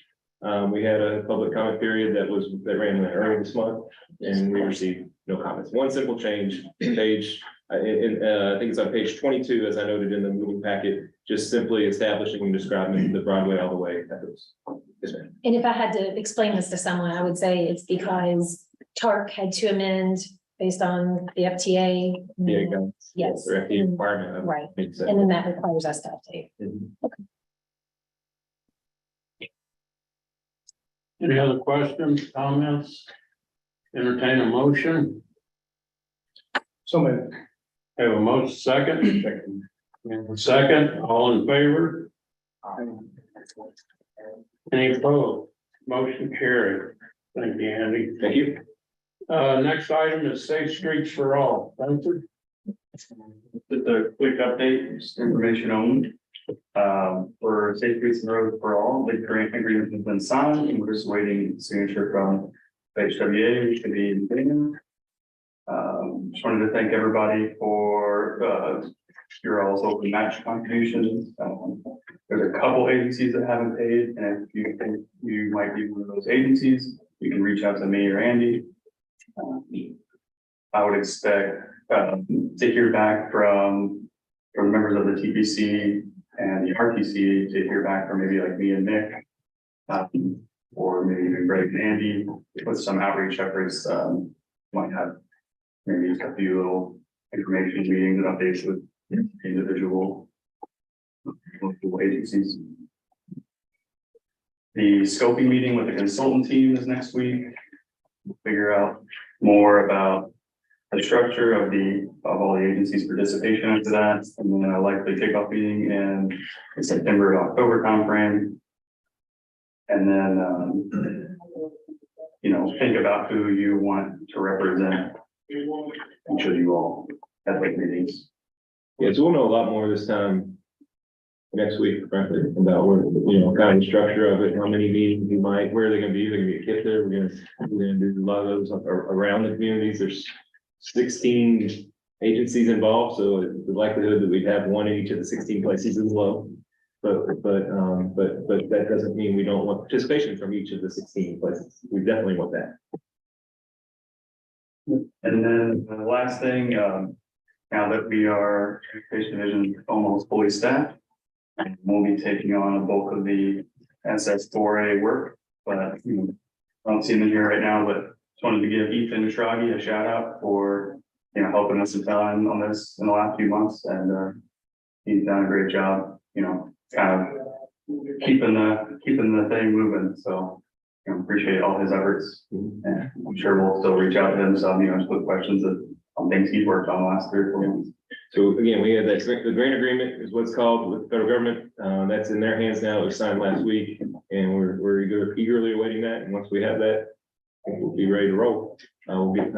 A: We had a public comment period that ran early this month, and we received no comments. One simple change, page, I think it's on page 22, as I noted in the moving packet, just simply establishing and describing the Broadway all the way efforts. Yes, ma'am.
C: And if I had to explain this to someone, I would say it's because TARC had to amend based on the FTA.
A: Yeah,
C: Yes.
A: or FDA requirement.
C: Right.
A: Makes
C: And
A: sense.
C: then that requires us to update.
B: any other questions, comments? Entertain a motion.
D: So moved.
B: Have a motion, second. Second, all in favor? Any opposed? Motion carried. Thank you, Andy.
A: Thank you.
B: Next item is Safe Streets for All. Spencer?
K: Just a quick update, just information only. For Safe Streets and Roads for All, the grant agreement has been signed, and we're just waiting signature from HWA, which could be in Bingham. Just wanted to thank everybody for your all's open match contributions. There's a couple agencies that haven't paid, and if you think you might be one of those agencies, you can reach out to me or Andy. I would expect to hear back from members of the TPC and the RTC, to hear back from maybe like me and Nick, or maybe even Greg and Andy with some outreach efforts. Might have maybe a few little information meetings and updates with individual local agencies. The scoping meeting with the consultant team is next week. We'll figure out more about the structure of all the agencies' participation into that, and then a likely kickoff meeting in the September to October timeframe. And then, think about who you want to represent each of you all at like meetings.
A: Yeah, so we'll know a lot more this time next week, frankly, about where, kind of the structure of it, how many meetings you might, where they're gonna be, they're gonna be a kit there, we're gonna do a lot of those around the communities, there's 16 agencies involved, so the likelihood that we'd have one in each of the 16 places is low. But that doesn't mean we don't want participation from each of the 16 places. We definitely want that.
K: And then the last thing, now that we are transportation division almost fully staffed, we'll be taking on a bulk of the SS4A work, but I don't see him in here right now, but just wanted to give Ethan Shragi a shout out for, helping us a ton on this in the last few months, and he's done a great job, kind of keeping the thing moving. So appreciate all his efforts, and I'm sure we'll still reach out to him some, just with questions on things he's worked on the last 3 or 4 months.
A: So again, we had the grant agreement is what's called with the federal government. That's in their hands now. It was signed last week, and we're eagerly awaiting that. And once we have that, I think we'll be ready to roll. We've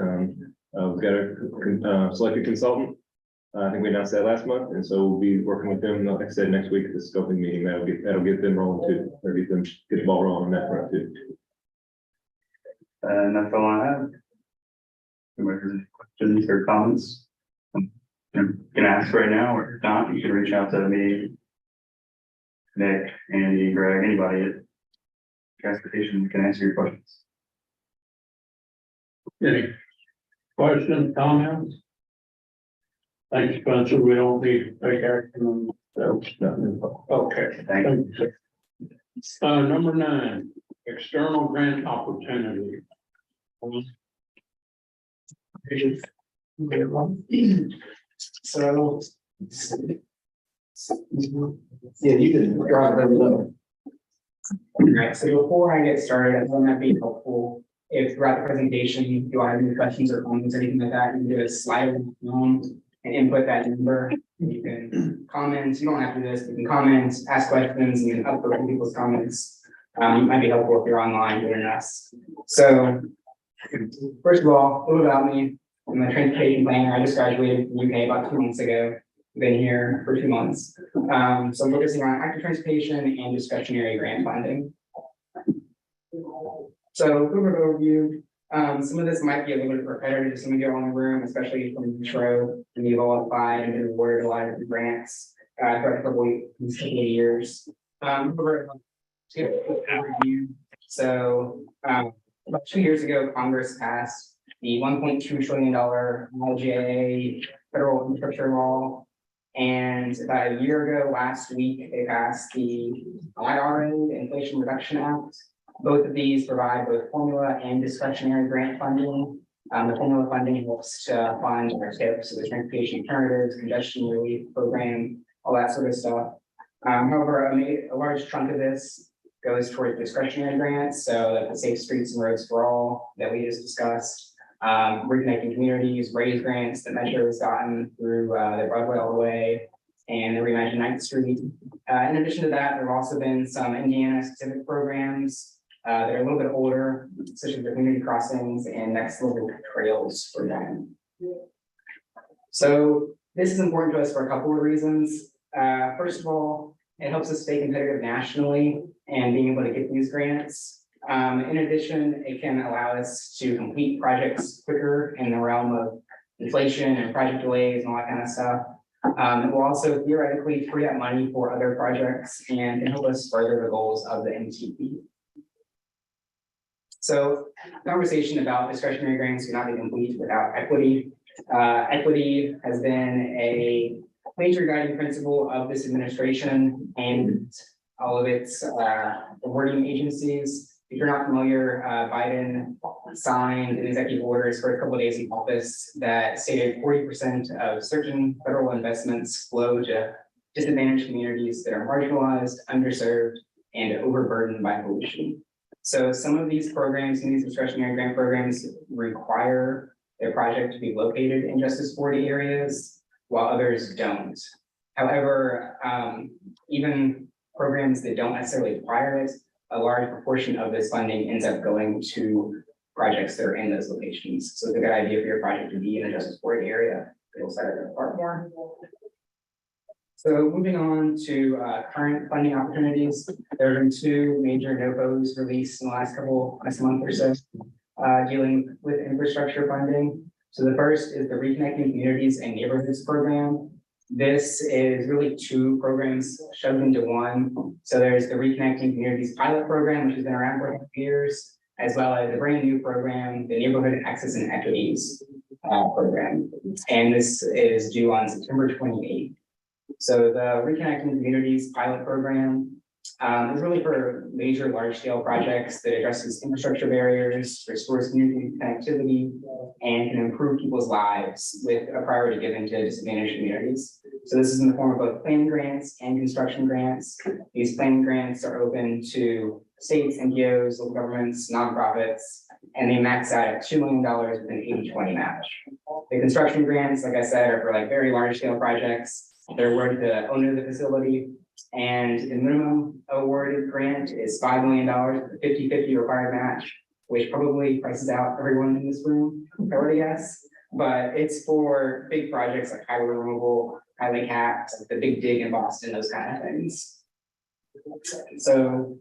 A: got a selected consultant. I think we announced that last month, and so we'll be working with them, like I said, next week at the scoping meeting. That'll get them rolling too, or get the ball rolling on that front too.
K: And that's all I have. Any questions or comments? You can ask right now, or if not, you can reach out to me, Nick, Andy, Greg, anybody at transportation can answer your questions.
B: Any questions, comments? Thanks, Spencer. We don't need to take action on that. Okay,
K: Thank you.
B: thank you. Number 9, external grant opportunity.
L: So. Yeah, you can drop it low. Alright, so before I get started, I think that'd be helpful if throughout the presentation, you do have any questions or comments, anything like that, you can do a slide on your phone and input that number. You can comment, you don't have to do this, you can comment, ask questions, you can upvote people's comments. It might be helpful if you're online doing us. So, first of all, a little about me. I'm a transportation planner. I just graduated from UK about 2 months ago. Been here for 2 months. So I'm focusing on active transportation and discretionary grant funding. So, quick overview. Some of this might be a little bit repetitive to some of you on the room, especially from Metro, and you've all applied and been awarded a lot of grants throughout a couple of years. So, about 2 years ago, Congress passed the $1.2 trillion LGA federal infrastructure law. And about a year ago, last week, they passed the IRA, the Inflation Reduction Act. Both of these provide both formula and discretionary grant funding. The formula funding helps to fund our steps, so the transportation alternatives, congestion relief program, all that sort of stuff. However, a large chunk of this goes towards discretionary grants, so that the Safe Streets and Roads for All that we just discussed, reconnecting communities, raise grants that Metro has gotten through the Broadway all the way, and the Reimagine 9th Street. In addition to that, there have also been some Indiana specific programs that are a little bit older, such as the community crossings and next level trails for them. So this is important to us for a couple of reasons. First of all, it helps us stay competitive nationally and being able to get these grants. In addition, it can allow us to complete projects quicker in the realm of inflation and project delays and all that kind of stuff. It will also theoretically free up money for other projects and can help us further the goals of the MTP. So, conversation about discretionary grants cannot be complete without equity. Equity has been a major guiding principle of this administration and all of its awarding agencies. If you're not familiar, Biden signed an executive orders for a couple of days in office that stated 40% of certain federal investments flow to disadvantaged communities that are marginalized, underserved, and overburdened by pollution. So some of these programs, some of these discretionary grant programs require their project to be located in Justice 40 areas, while others don't. However, even programs that don't necessarily require it, a large proportion of this funding ends up going to projects that are in those locations. So it's a good idea for your project to be in a Justice 40 area. It'll set it apart more. So moving on to current funding opportunities, there have been two major NOPOs released in the last month or so, dealing with infrastructure funding. So the first is the Reconnecting Communities and Neighborhoods program. This is really two programs shoved into one. So there's the Reconnecting Communities pilot program, which has been around for a few years, as well as a brand new program, the Neighborhood Access and Equities program. And this is due on September 28th. So the Reconnecting Communities pilot program is really for major large-scale projects that addresses infrastructure barriers, restores community connectivity, and can improve people's lives with a priority given to disadvantaged communities. So this is in the form of both planning grants and construction grants. These planning grants are open to states, MPOs, local governments, nonprofits, and they max out at $2 million with an 80-20 match. The construction grants, like I said, are for like very large-scale projects. They're awarded to the owner of the facility, and the minimum awarded grant is $5 million with a 50-50 required match, which probably prices out everyone in this room, if I were to guess. But it's for big projects like highway removal, highway caps, like the big dig in Boston, those kind of things. So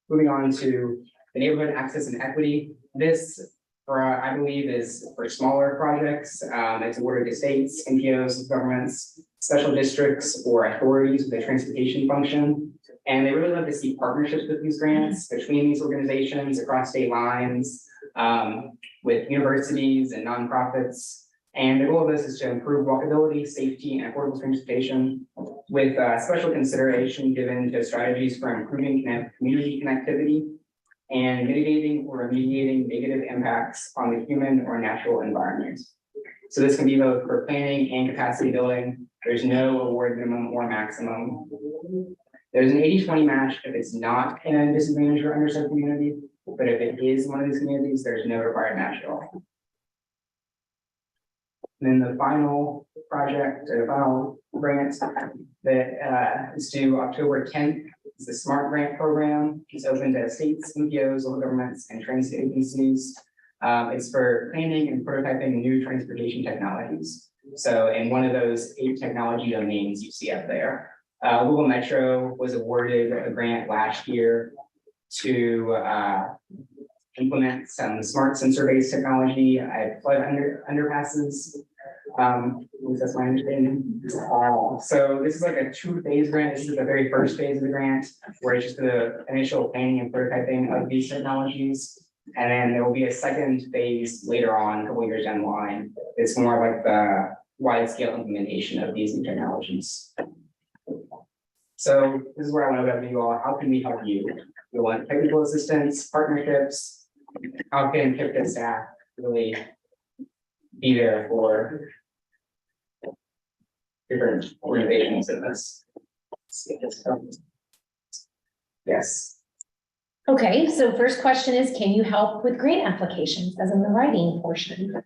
L: moving on to the Neighborhood Access and Equity. This, I believe, is for smaller projects. It's awarded to states, MPOs, governments, special districts, or authorities with a transportation function. And they really love to see partnerships with these grants between these organizations across state lines, with universities and nonprofits. And the goal of this is to improve walkability, safety, and affordable transportation with special consideration given to strategies for improving community connectivity and mitigating or remediating negative impacts on the human or natural environment. So this can be both for planning and capacity building. There's no award minimum or maximum. There's an 80-20 match if it's not in a disadvantaged or underserved community, but if it is one of these communities, there's no required match at all. And then the final project, or the final grant that is due October 10th is the SMART Grant Program. It's open to states, MPOs, local governments, and transit agencies. It's for planning and prototyping new transportation technologies. So in one of those 8 technology domains you see up there, Google Metro was awarded a grant last year to implement some smart sensor-based technology at flood underpasses. At least that's my understanding. So this is like a 2-phase grant. This is the very first phase of the grant, where it's just the initial planning and prototyping of these technologies. And then there will be a second phase later on, a couple years down the line. It's more like the wide-scale implementation of these new technologies. So this is where I want to go with you all. How can we help you? We want technical assistance, partnerships. How can PIPTA staff really be there for different organizations in this? Yes.
C: Okay, so first question is, can you help with grant applications, as in the writing portion?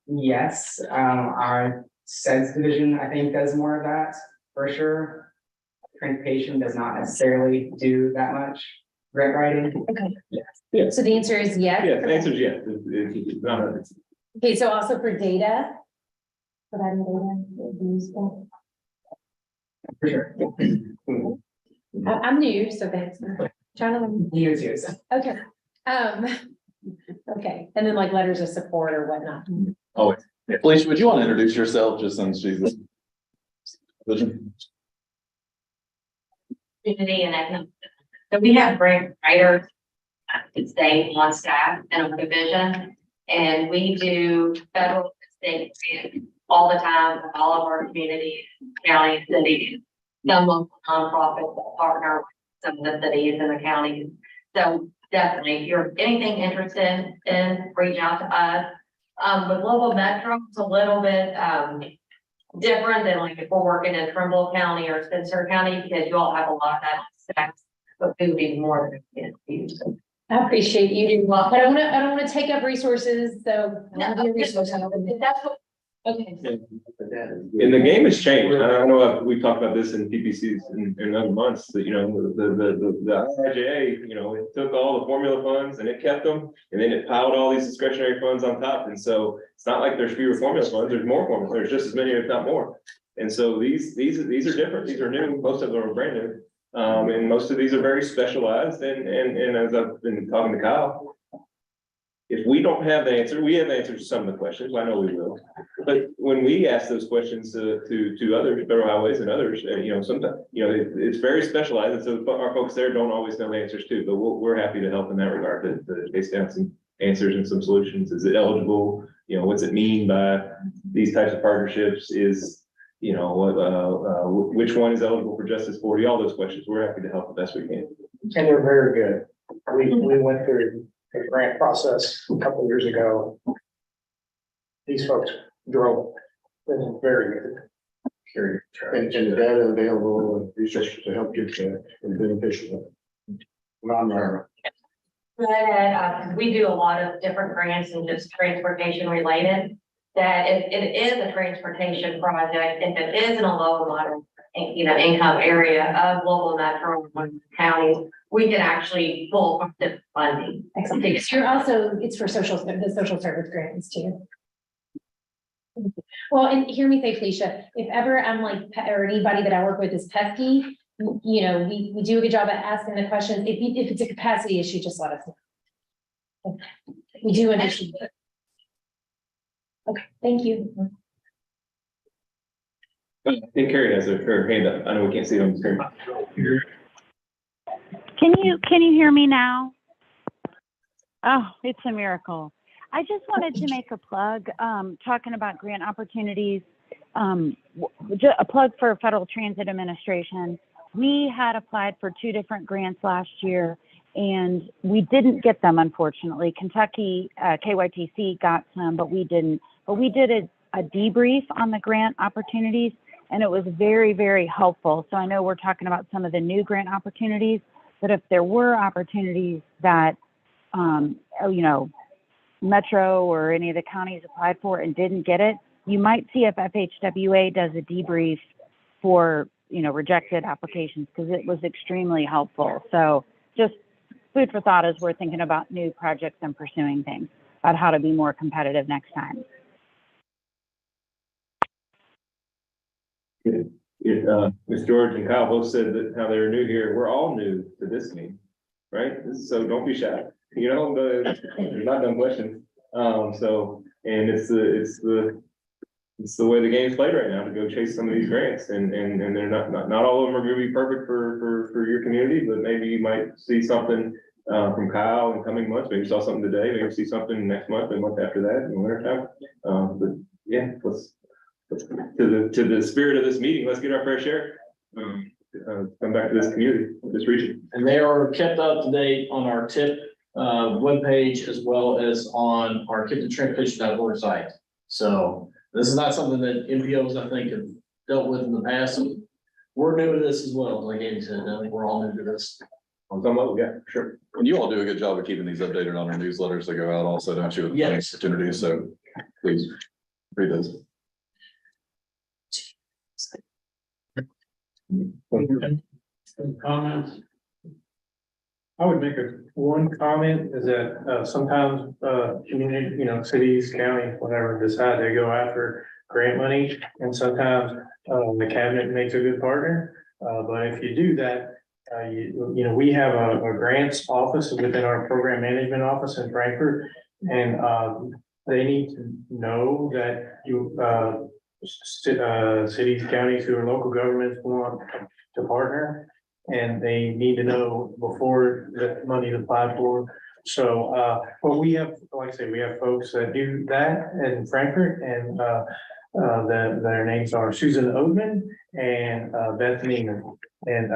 L: Yes, our SEDS division, I think, does more of that for sure. Transportation does not necessarily do that much grant writing.
C: Okay.
L: Yes.
A: Yeah.
C: So the answer is yes?
A: Yeah, the answer is yes. It's not.
C: Okay, so also for data? Providing data would be useful.
L: For sure.
C: I'm new, so that's trying to.
L: You too. So.
C: Okay. Okay, and then like letters of support or whatnot.
A: Oh,
H: Felicia, would you want to introduce yourself just since she's the
M: Community and economic. So we have grant writers that stay on staff in a division, and we do federal and state grants all the time with all of our communities, counties, cities, some local nonprofits that partner with some of the cities and the counties. So definitely, if you're anything interested in, reach out to us. With local metro, it's a little bit different than like if we're working in Trimble County or Spencer County, because you all have a lot of that staff, but we would be more than use.
C: I appreciate you, but I don't want to take up resources, so.
M: No, that's what.
C: Okay.
A: And the game has changed. I don't know if we talked about this in PPCs in other months, that, you know, the IIJA, you know, it took all the formula funds and it kept them, and then it piled all these discretionary funds on top. And so it's not like there's fewer formula funds, there's more formula, there's just as many, if not more. And so these are different. These are new. Most of them are brand new. And most of these are very specialized. And as I've been talking to Kyle, if we don't have the answer, we have answers to some of the questions. I know we will. But when we ask those questions to others, federal highways and others, sometimes, it's very specialized. And so our folks there don't always know the answers too, but we're happy to help in that regard to base down some answers and some solutions. Is it eligible? What's it mean by these types of partnerships? Which one is eligible for Justice 40? All those questions. We're happy to help the best we can.
D: And they're very good. We went through a grant process a couple of years ago. These folks drove. They're very good.
J: And the data available and research to help get that and beneficial. Non-marital.
M: Go ahead, we do a lot of different grants and just transportation related. That if it is a transportation project, if it is in a low and moderate, income area of local metro counties, we can actually pull from the funding.
C: Excellent. You're also, it's for the social service grants too. Well, and hear me say, Felicia, if ever I'm like, or anybody that I work with is pesky, we do a good job at asking the questions. If it's a capacity issue, just let us know. We do understand. Okay, thank you.
A: I think Carrie has her hand up. I know we can't see it on the screen.
N: Can you hear me now? Oh, it's a miracle. I just wanted to make a plug, talking about grant opportunities, a plug for Federal Transit Administration. We had applied for 2 different grants last year and we didn't get them, unfortunately. Kentucky, KYTC got some, but we didn't. But we did a debrief on the grant opportunities and it was very, very helpful. So I know we're talking about some of the new grant opportunities, but if there were opportunities that, Metro or any of the counties applied for and didn't get it, you might see if FHWA does a debrief for, rejected applications, because it was extremely helpful. So just food for thought as we're thinking about new projects and pursuing things about how to be more competitive next time.
A: Ms. George and Kyle both said that how they're new here. We're all new to this meeting, right? So don't be shy. There's not dumb questions. And it's the way the game's played right now to go chase some of these grants, and they're not all of them are going to be perfect for your community, but maybe you might see something from Kyle in coming months. Maybe you saw something today. Maybe you see something next month and month after that in the winter time. But yeah, let's to the spirit of this meeting. Let's get our fair share. Come back to this community, this region.
I: And they are kept up to date on our TIP webpage as well as on our transportation.org site. So this is not something that MPOs, I think, have dealt with in the past. So we're new to this as well. Like Andy said, I think we're all new to this.
A: On some level, yeah, sure.
H: And you all do a good job of keeping these updated on our newsletters that go out also, don't you?
I: Yes.
H: Opportunities, so please read those.
B: Comments?
J: I would make one comment is that sometimes community, cities, counties, whatever, decide they go after grant money. And sometimes the cabinet makes a good partner. But if you do that, we have a grants office within our program management office in Frankfurt. And they need to know that cities, counties who are local governments want to partner. And they need to know before the money is applied for. So, but we have, like I say, we have folks that do that in Frankfurt, and their names are Susan Oatman and Beth Neiman. And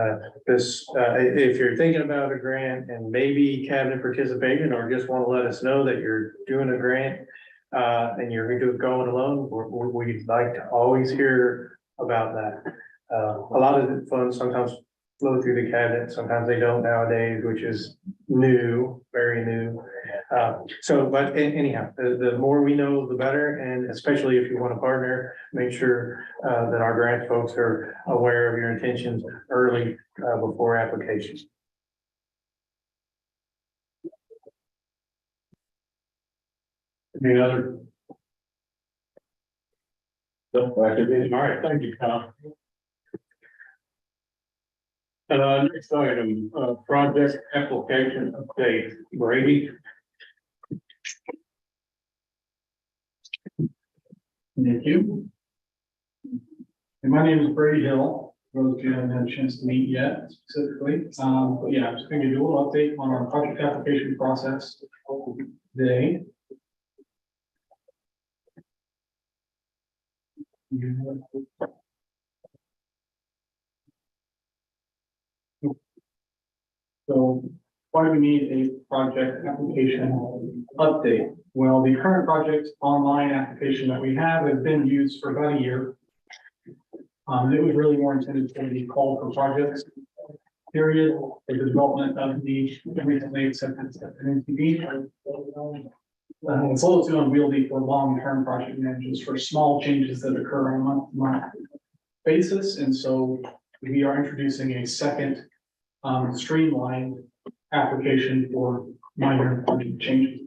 J: if you're thinking about a grant and maybe cabinet participation, or just want to let us know that you're doing a grant and you're going alone, we'd like to always hear about that. A lot of the funds sometimes flow through the cabinet. Sometimes they don't nowadays, which is new, very new. But anyhow, the more we know, the better. And especially if you want to partner, make sure that our grant folks are aware of your intentions early before application.
B: Any other? So, all right, thank you, Kyle. Next item, project application update, Brady.
O: Thank you. And my name is Brady Hill. For those of you who haven't had a chance to meet yet specifically, but yeah, I'm just going to do a little update on our project application process today. So why do we need a project application update? Well, the current project online application that we have has been used for about a year. It was really more intended for the call for projects period, for the development of the recently accepted NTP. It's a little too unwieldy for long-term project managers for small changes that occur on a month-to-month basis. And so we are introducing a second streamlined application for minor project changes.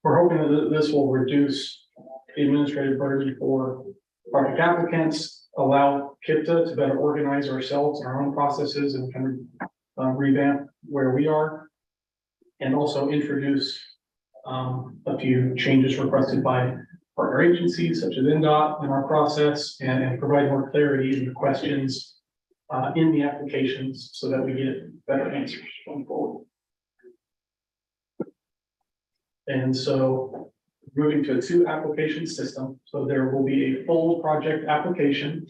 O: We're hoping that this will reduce the administrative burden for project applicants, allow KIPTA to better organize ourselves and our own processes and kind of revamp where we are, and also introduce a few changes requested by partner agencies such as NDOT in our process, and provide more clarity in the questions in the applications so that we get better answers going forward. And so moving to a 2-application system. So there will be a full project application.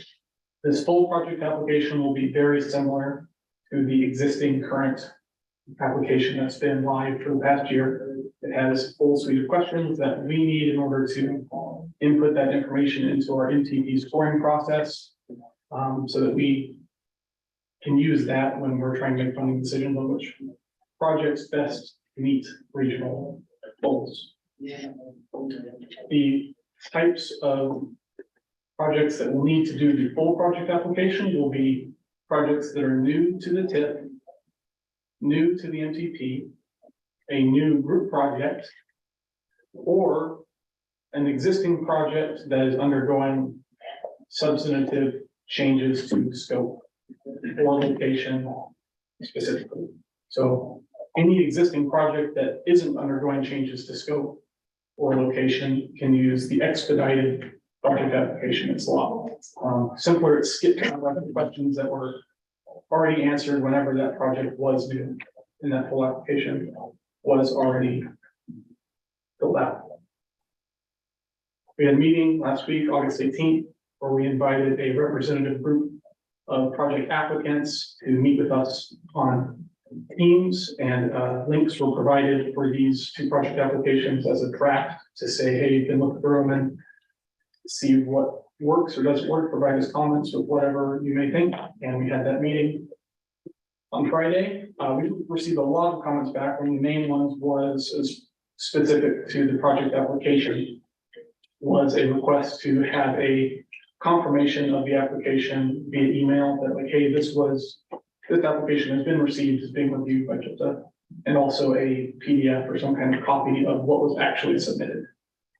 O: This full project application will be very similar to the existing current application that's been live for the past year. It has a full suite of questions that we need in order to input that information into our MTP scoring process, so that we can use that when we're trying to make funding decisions on which projects best meet regional goals. The types of projects that will need to do the full project application will be projects that are new to the TIP, new to the MTP, a new group project, or an existing project that is undergoing substantive changes to scope or location specifically. So any existing project that isn't undergoing changes to scope or location can use the expedited project application. It's a lot simpler. It skipped a lot of questions that were already answered whenever that project was new and that full application was already filled out. We had a meeting last week, August 18th, where we invited a representative group of project applicants to meet with us on Teams, and links were provided for these 2 project applications as a draft to say, hey, you can look through them and see what works or doesn't work, provide us comments with whatever you may think. And we had that meeting on Friday. We received a lot of comments back. One of the main ones was specific to the project application, was a request to have a confirmation of the application via email that like, hey, this application has been received, is being reviewed by KIPTA, and also a PDF or some kind of copy of what was actually submitted.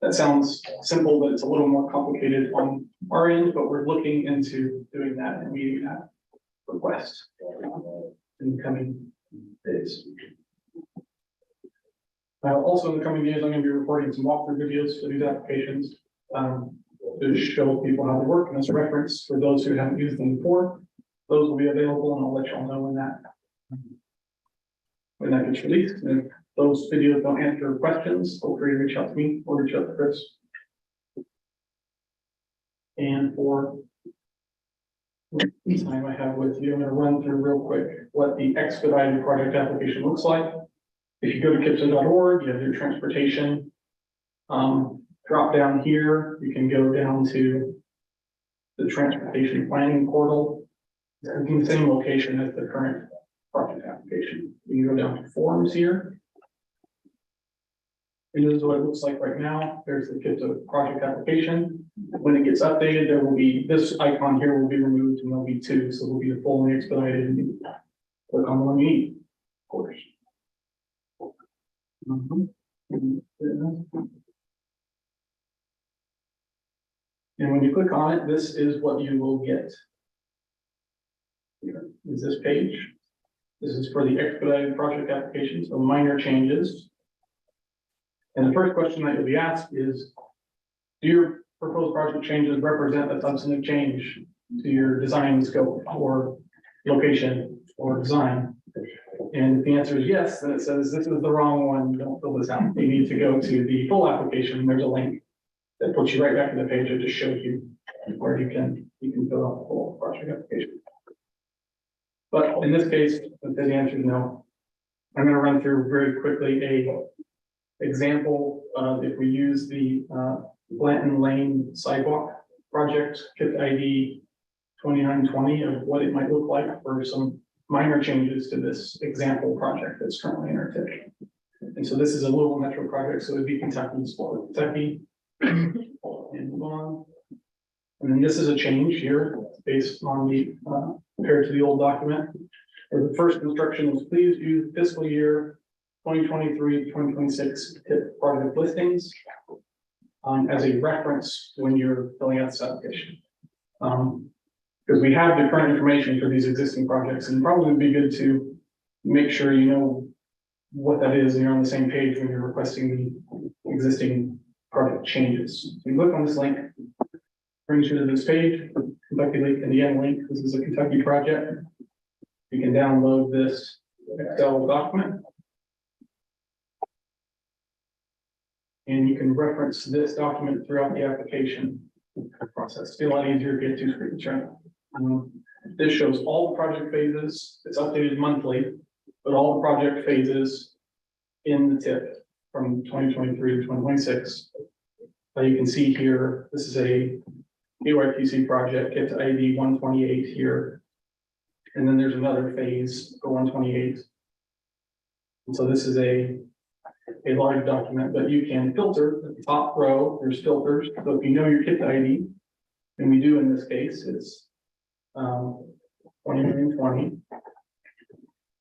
O: That sounds simple, but it's a little more complicated on our end, but we're looking into doing that and meeting that request in the coming days. Also in the coming days, I'm going to be recording some walkthrough videos for these applications to show people how they work, and as a reference for those who haven't used them before. Those will be available, and I'll let y'all know when that gets released. And if those videos don't answer questions, feel free to reach out to me or reach out to Chris. And for the time I have with you, I'm going to run through real quick what the expedited project application looks like. If you go to kipta.org, you have your transportation drop down here. You can go down to the transportation planning portal. It's in the same location as the current project application. You can go down to forms here. And this is what it looks like right now. There's the KIPTA project application. When it gets updated, there will be this icon here will be removed, and there'll be 2. So it'll be the full and expedited, and you click on the one you need, of course. And when you click on it, this is what you will get. Here is this page. This is for the expedited project application, so minor changes. And the first question that you'll be asked is, do your proposed project changes represent a substantive change to your design scope or location or design? And if the answer is yes, then it says this is the wrong one, don't fill this out. You need to go to the full application. There's a link that puts you right back to the page that just shows you where you can fill out the full project application. But in this case, the answer is no. I'm going to run through very quickly a example of if we use the Blanton Lane sidewalk project, KIP ID 2920, of what it might look like for some minor changes to this example project that's currently in our TIP. And so this is a Louisville Metro project, so it'd be Kentucky's for Kentucky. And move on. And then this is a change here based on the compared to the old document. Where the first instruction was please use fiscal year 2023 to 2026 TIP project listings as a reference when you're filling out this application. Because we have the current information for these existing projects, and probably would be good to make sure you know what that is and you're on the same page when you're requesting the existing project changes. So you click on this link, brings you to this page, Kentucky link and the end link. This is a Kentucky project. You can download this Excel document. And you can reference this document throughout the application process. It's a lot easier to get to screens, right? This shows all the project phases. It's updated monthly, but all the project phases in the TIP from 2023 to 2026. You can see here, this is a KYPC project, get to ID 128 here. And then there's another phase for 128. And so this is a large document, but you can filter at the top row, there's filters. So if you know your KIP ID, and we do in this case, it's 2920.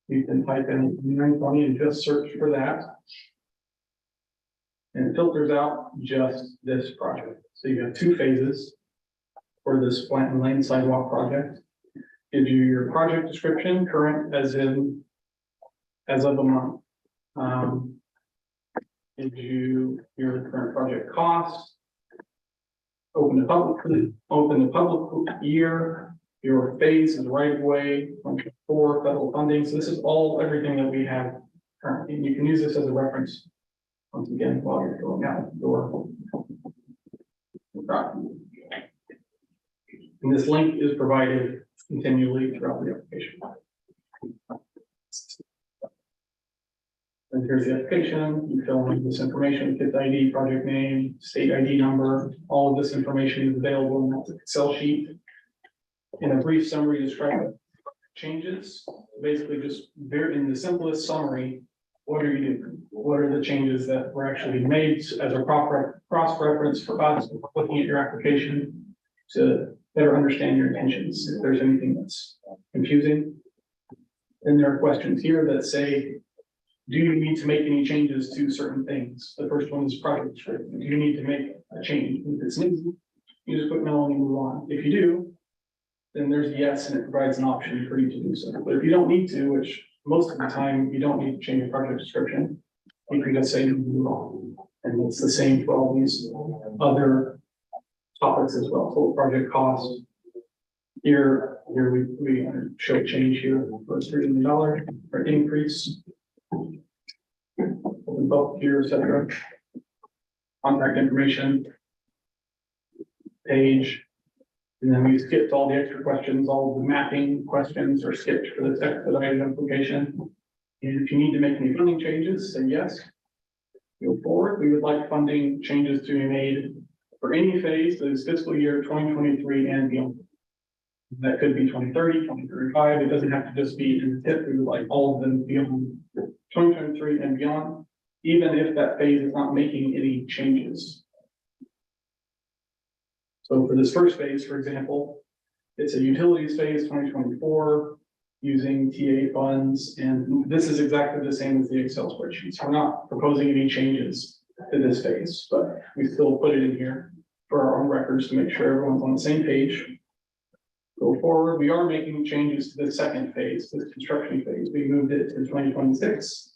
O: You can type in 2920 and just search for that. And it filters out just this project. So you have two phases for this Blanton Lane sidewalk project. Gives you your project description, current as of the month. Gives you your current project cost. Open the public year. Your phase is right of way, for federal funding. So this is everything that we have currently. And you can use this as a reference once again while you're filling out your document. And this link is provided continually throughout the application. And here's the application. You fill in this information, KIP ID, project name, state ID number. All of this information is available in that Excel sheet. In a brief summary, describe the changes. Basically, just in the simplest summary, what are you doing? What are the changes that were actually made as a proper cross-reference for us looking at your application to better understand your intentions? If there's anything that's confusing, then there are questions here that say, do you need to make any changes to certain things? The first one is project description. Do you need to make a change? If it's easy, you just put no and move on. If you do, then there's yes, and it provides an option for you to do so. But if you don't need to, which most of the time you don't need to change your project description, you can just say move on. And it's the same for all these other topics as well. Total project cost. Here we show change here for $3 million for increase. Both here, etc. Contact information page, and then we skipped all the extra questions. All the mapping questions are skipped for this expedited application. And if you need to make any funding changes, say yes. Go forward. We would like funding changes to be made for any phase that is fiscal year 2023 and beyond. That could be 2030, 2035. It doesn't have to just be in the TIP. We would like all of them beyond 2023 and beyond, even if that phase is not making any changes. So for this first phase, for example, it's a utilities phase 2024 using TA funds. And this is exactly the same as the Excel spreadsheets. We're not proposing any changes to this phase, but we still put it in here for our own records to make sure everyone's on the same page. Go forward, we are making changes to the second phase, this construction phase. We moved it to 2026.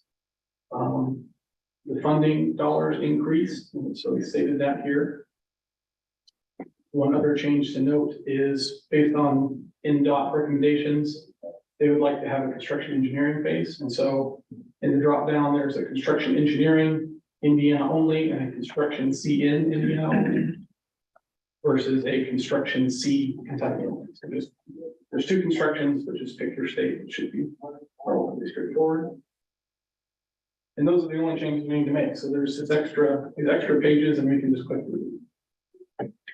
O: The funding dollars increased, and so we stated that here. One other change to note is based on NDOT recommendations, they would like to have a construction engineering phase. And so in the drop down, there's a construction engineering Indiana only and a construction CN Indiana only versus a construction C Kentucky only. So there's two constructions, but just pick your state. It should be relatively straightforward. And those are the only changes we need to make. So there's these extra pages and we can just click through.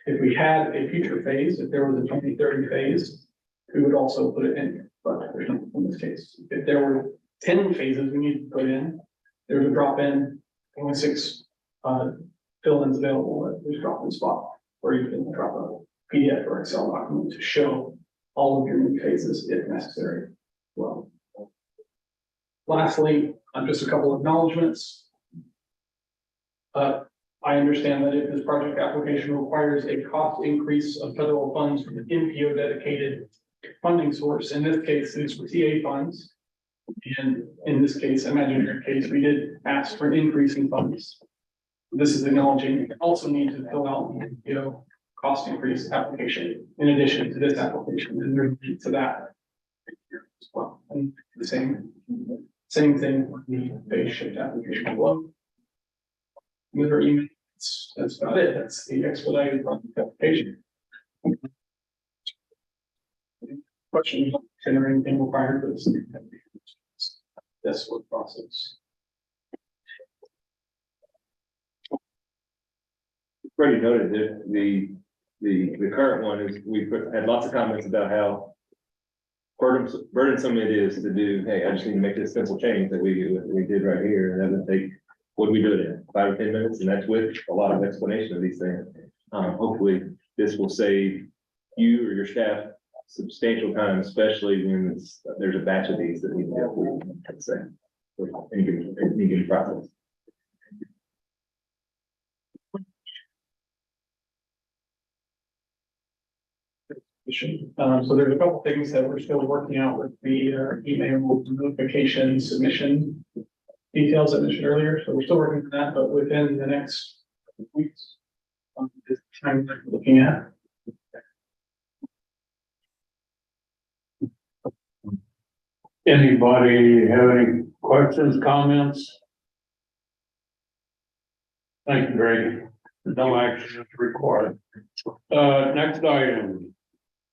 O: If we had a future phase, if there was a 2030 phase, we would also put it in, but there's nothing in this case. If there were 10 phases we need to put in, there's a drop in, only 6 fill-ins available, there's a drop in spot, or you can drop a PDF or Excel document to show all of your new phases if necessary. Well, lastly, just a couple of acknowledgements. I understand that if this project application requires a cost increase of federal funds from the MPO dedicated funding source, in this case, it's for TA funds. And in this case, imaginary case, we did ask for an increase in funds. This is acknowledging you also need to fill out the MPO cost increase application in addition to this application, and there's a link to that as well. And the same thing with the phase shift application below. Another email, that's about it. That's the expedited project application. Questions or anything required for this? That's what process.
A: Already noted that the current one is, had lots of comments about how burdensome it is to do, hey, I just need to make this simple change that we did right here, and that would take, what we do it in 5 or 10 minutes, and that's with a lot of explanation of these things. Hopefully this will save you or your staff substantial time, especially when there's a batch of these that need to go through, let's say, any given process.
O: So there's a couple things that we're still working out with the email notification submission details I mentioned earlier. So we're still working on that, but within the next weeks, this time that we're looking at.
B: Anybody have any questions, comments? Thank you, Greg. No action is required. Next item,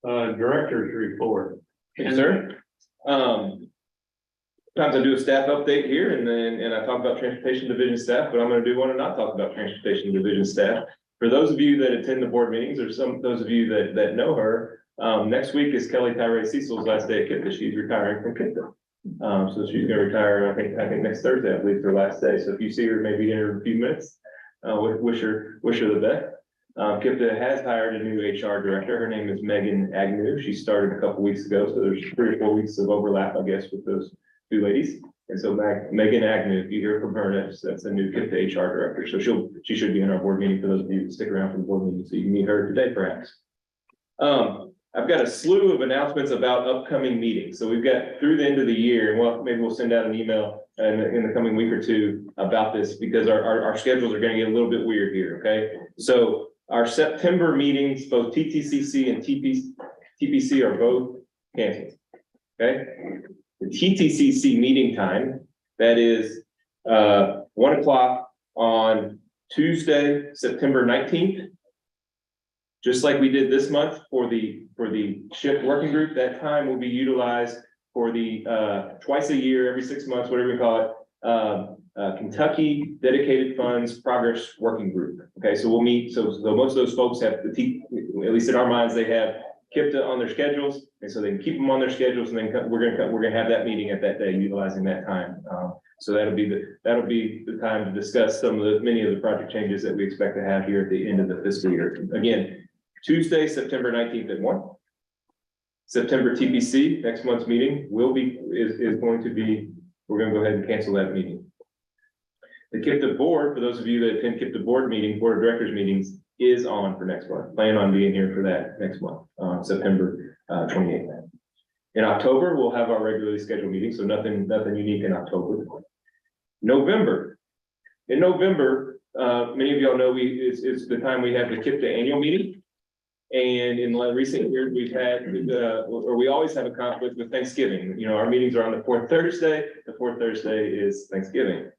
B: director's report.
A: Yes, sir. Sometimes I do a staff update here and I talk about transportation division staff, but I'm going to do one and not talk about transportation division staff. For those of you that attend the board meetings, or those of you that know her, next week is Kelly Tyree Cecil's last day at KIPTA. She's retiring from KIPTA. So she's going to retire, I think next Thursday, I believe, her last day. So if you see her maybe in a few minutes, wish her the best. KIPTA has hired a new HR director. Her name is Megan Agnew. She started a couple weeks ago, so there's 3 or 4 weeks of overlap, I guess, with those 2 ladies. And so Megan Agnew, if you hear from her, that's a new KIPTA HR director. So she should be in our board meeting for those of you who stick around for the board meeting, so you can meet her today, perhaps. I've got a slew of announcements about upcoming meetings. So we've got through the end of the year, and maybe we'll send out an email in the coming week or two about this, because our schedules are going to get a little bit weird here. Okay, so our September meetings, both TTCC and TPC are both canceled. Okay, the TTCC meeting time, that is 1 o'clock on Tuesday, September 19th. Just like we did this month for the shift working group, that time will be utilized for the twice a year, every 6 months, whatever we call it, Kentucky Dedicated Funds Progress Working Group. Okay, so we'll meet. So most of those folks have at least in our minds, they have KIPTA on their schedules, and so they can keep them on their schedules, and then we're gonna have that meeting at that day, utilizing that time. So that'll be the time to discuss many of the project changes that we expect to have here at the end of the fiscal year. Again, Tuesday, September 19th at 1. September TPC, next month's meeting is going to be, we're going to go ahead and cancel that meeting. The KIPTA board, for those of you that attend KIPTA board of directors meetings, is on for next month. Plan on being here for that next month, September 28th. In October, we'll have our regularly scheduled meeting, so nothing unique in October. November. In November, many of y'all know it's the time we have the KIPTA annual meeting. And in recent years, we've had, or we always have a conflict with Thanksgiving. You know, our meetings are on the fourth Thursday. The fourth Thursday is Thanksgiving.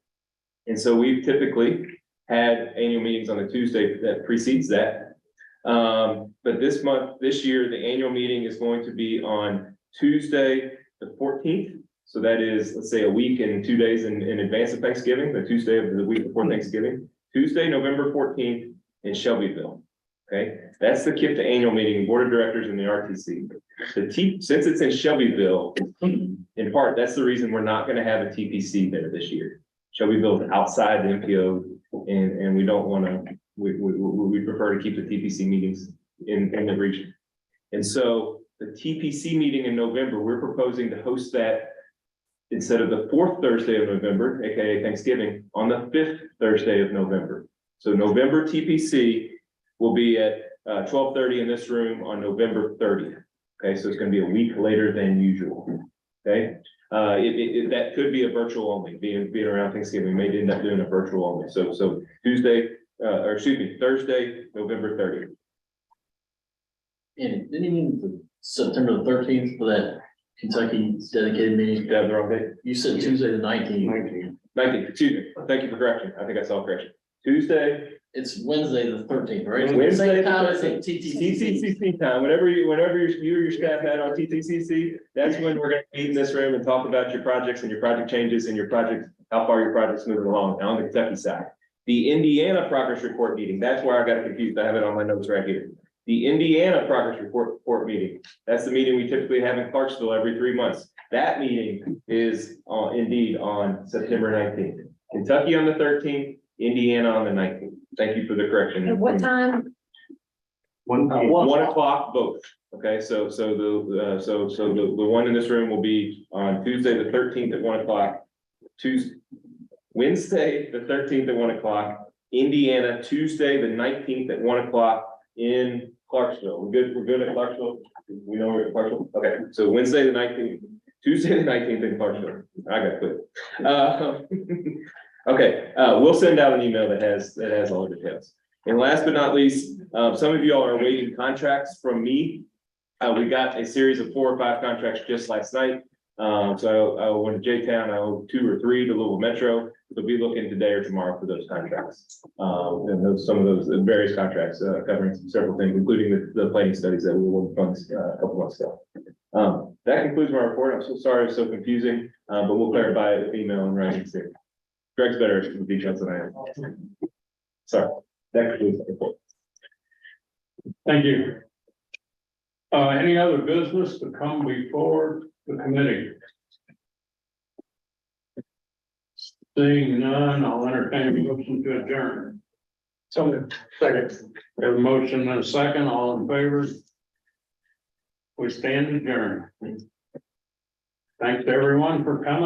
A: And so we've typically had annual meetings on the Tuesday that precedes that. But this year, the annual meeting is going to be on Tuesday, the 14th. So that is, let's say, a week and 2 days in advance of Thanksgiving, the Tuesday of the week before Thanksgiving, Tuesday, November 14th in Shelbyville. Okay, that's the KIPTA annual meeting, Board of Directors and the RTC. Since it's in Shelbyville, in part, that's the reason we're not going to have a TPC there this year. Shelbyville is outside the MPO, and we don't want to. We prefer to keep the TPC meetings in the region. And so the TPC meeting in November, we're proposing to host that instead of the fourth Thursday of November, aka Thanksgiving, on the fifth Thursday of November. So November TPC will be at 12:30 in this room on November 30th. Okay, so it's going to be a week later than usual. Okay, that could be a virtual only, being around Thanksgiving. We may end up doing a virtual only. So Thursday, November 30th.
I: And didn't you mean September the 13th for that Kentucky dedicated meeting?
A: Did I have the wrong date?
I: You said Tuesday the 19th.
A: 19th, excuse me. Thank you for correction. I think I saw correction. Tuesday.
I: It's Wednesday the 13th, right?
A: Wednesday,
I: Same time
A: the
I: as the
A: 13th.
I: TTCC.
A: TTCC time, whenever you or your staff had on TTCC, that's when we're gonna meet in this room and talk about your projects and your project changes and your project, how far your project's moving along on the Kentucky side. The Indiana progress report meeting, that's where I got confused. I have it on my notes right here. The Indiana progress report meeting, that's the meeting we typically have in Clarksville every 3 months. That meeting is indeed on September 19th. Kentucky on the 13th, Indiana on the 19th. Thank you for the correction.
C: At what time?
A: 1 o'clock both. Okay, so the one in this room will be on Tuesday, the 13th at 1 o'clock. Wednesday, the 13th at 1 o'clock. Indiana, Tuesday, the 19th at 1 o'clock in Clarksville. We're good at Clarksville. We know we're at Clarksville. Okay, so Wednesday, the 19th, Tuesday, the 19th in Clarksville. I got quit. Okay, we'll send out an email that has all the details. And last but not least, some of you all are awaiting contracts from me. We got a series of 4 or 5 contracts just last night. So I went to J-Town, I owe 2 or 3 to Louisville Metro. We'll be looking today or tomorrow for those contracts. And some of those various contracts covering several things, including the planning studies that we were working on a couple months ago. That concludes my report. I'm so sorry it's so confusing, but we'll clarify it with email and writing soon. Greg's better at the details than I am. Sorry, that concludes the report.
B: Thank you. Any other business to come before the committee? Seeing none, I'll entertain a motion to adjourn.
O: So, second.
B: We have a motion and a second, all in favor? We stand adjourned. Thanks everyone for coming.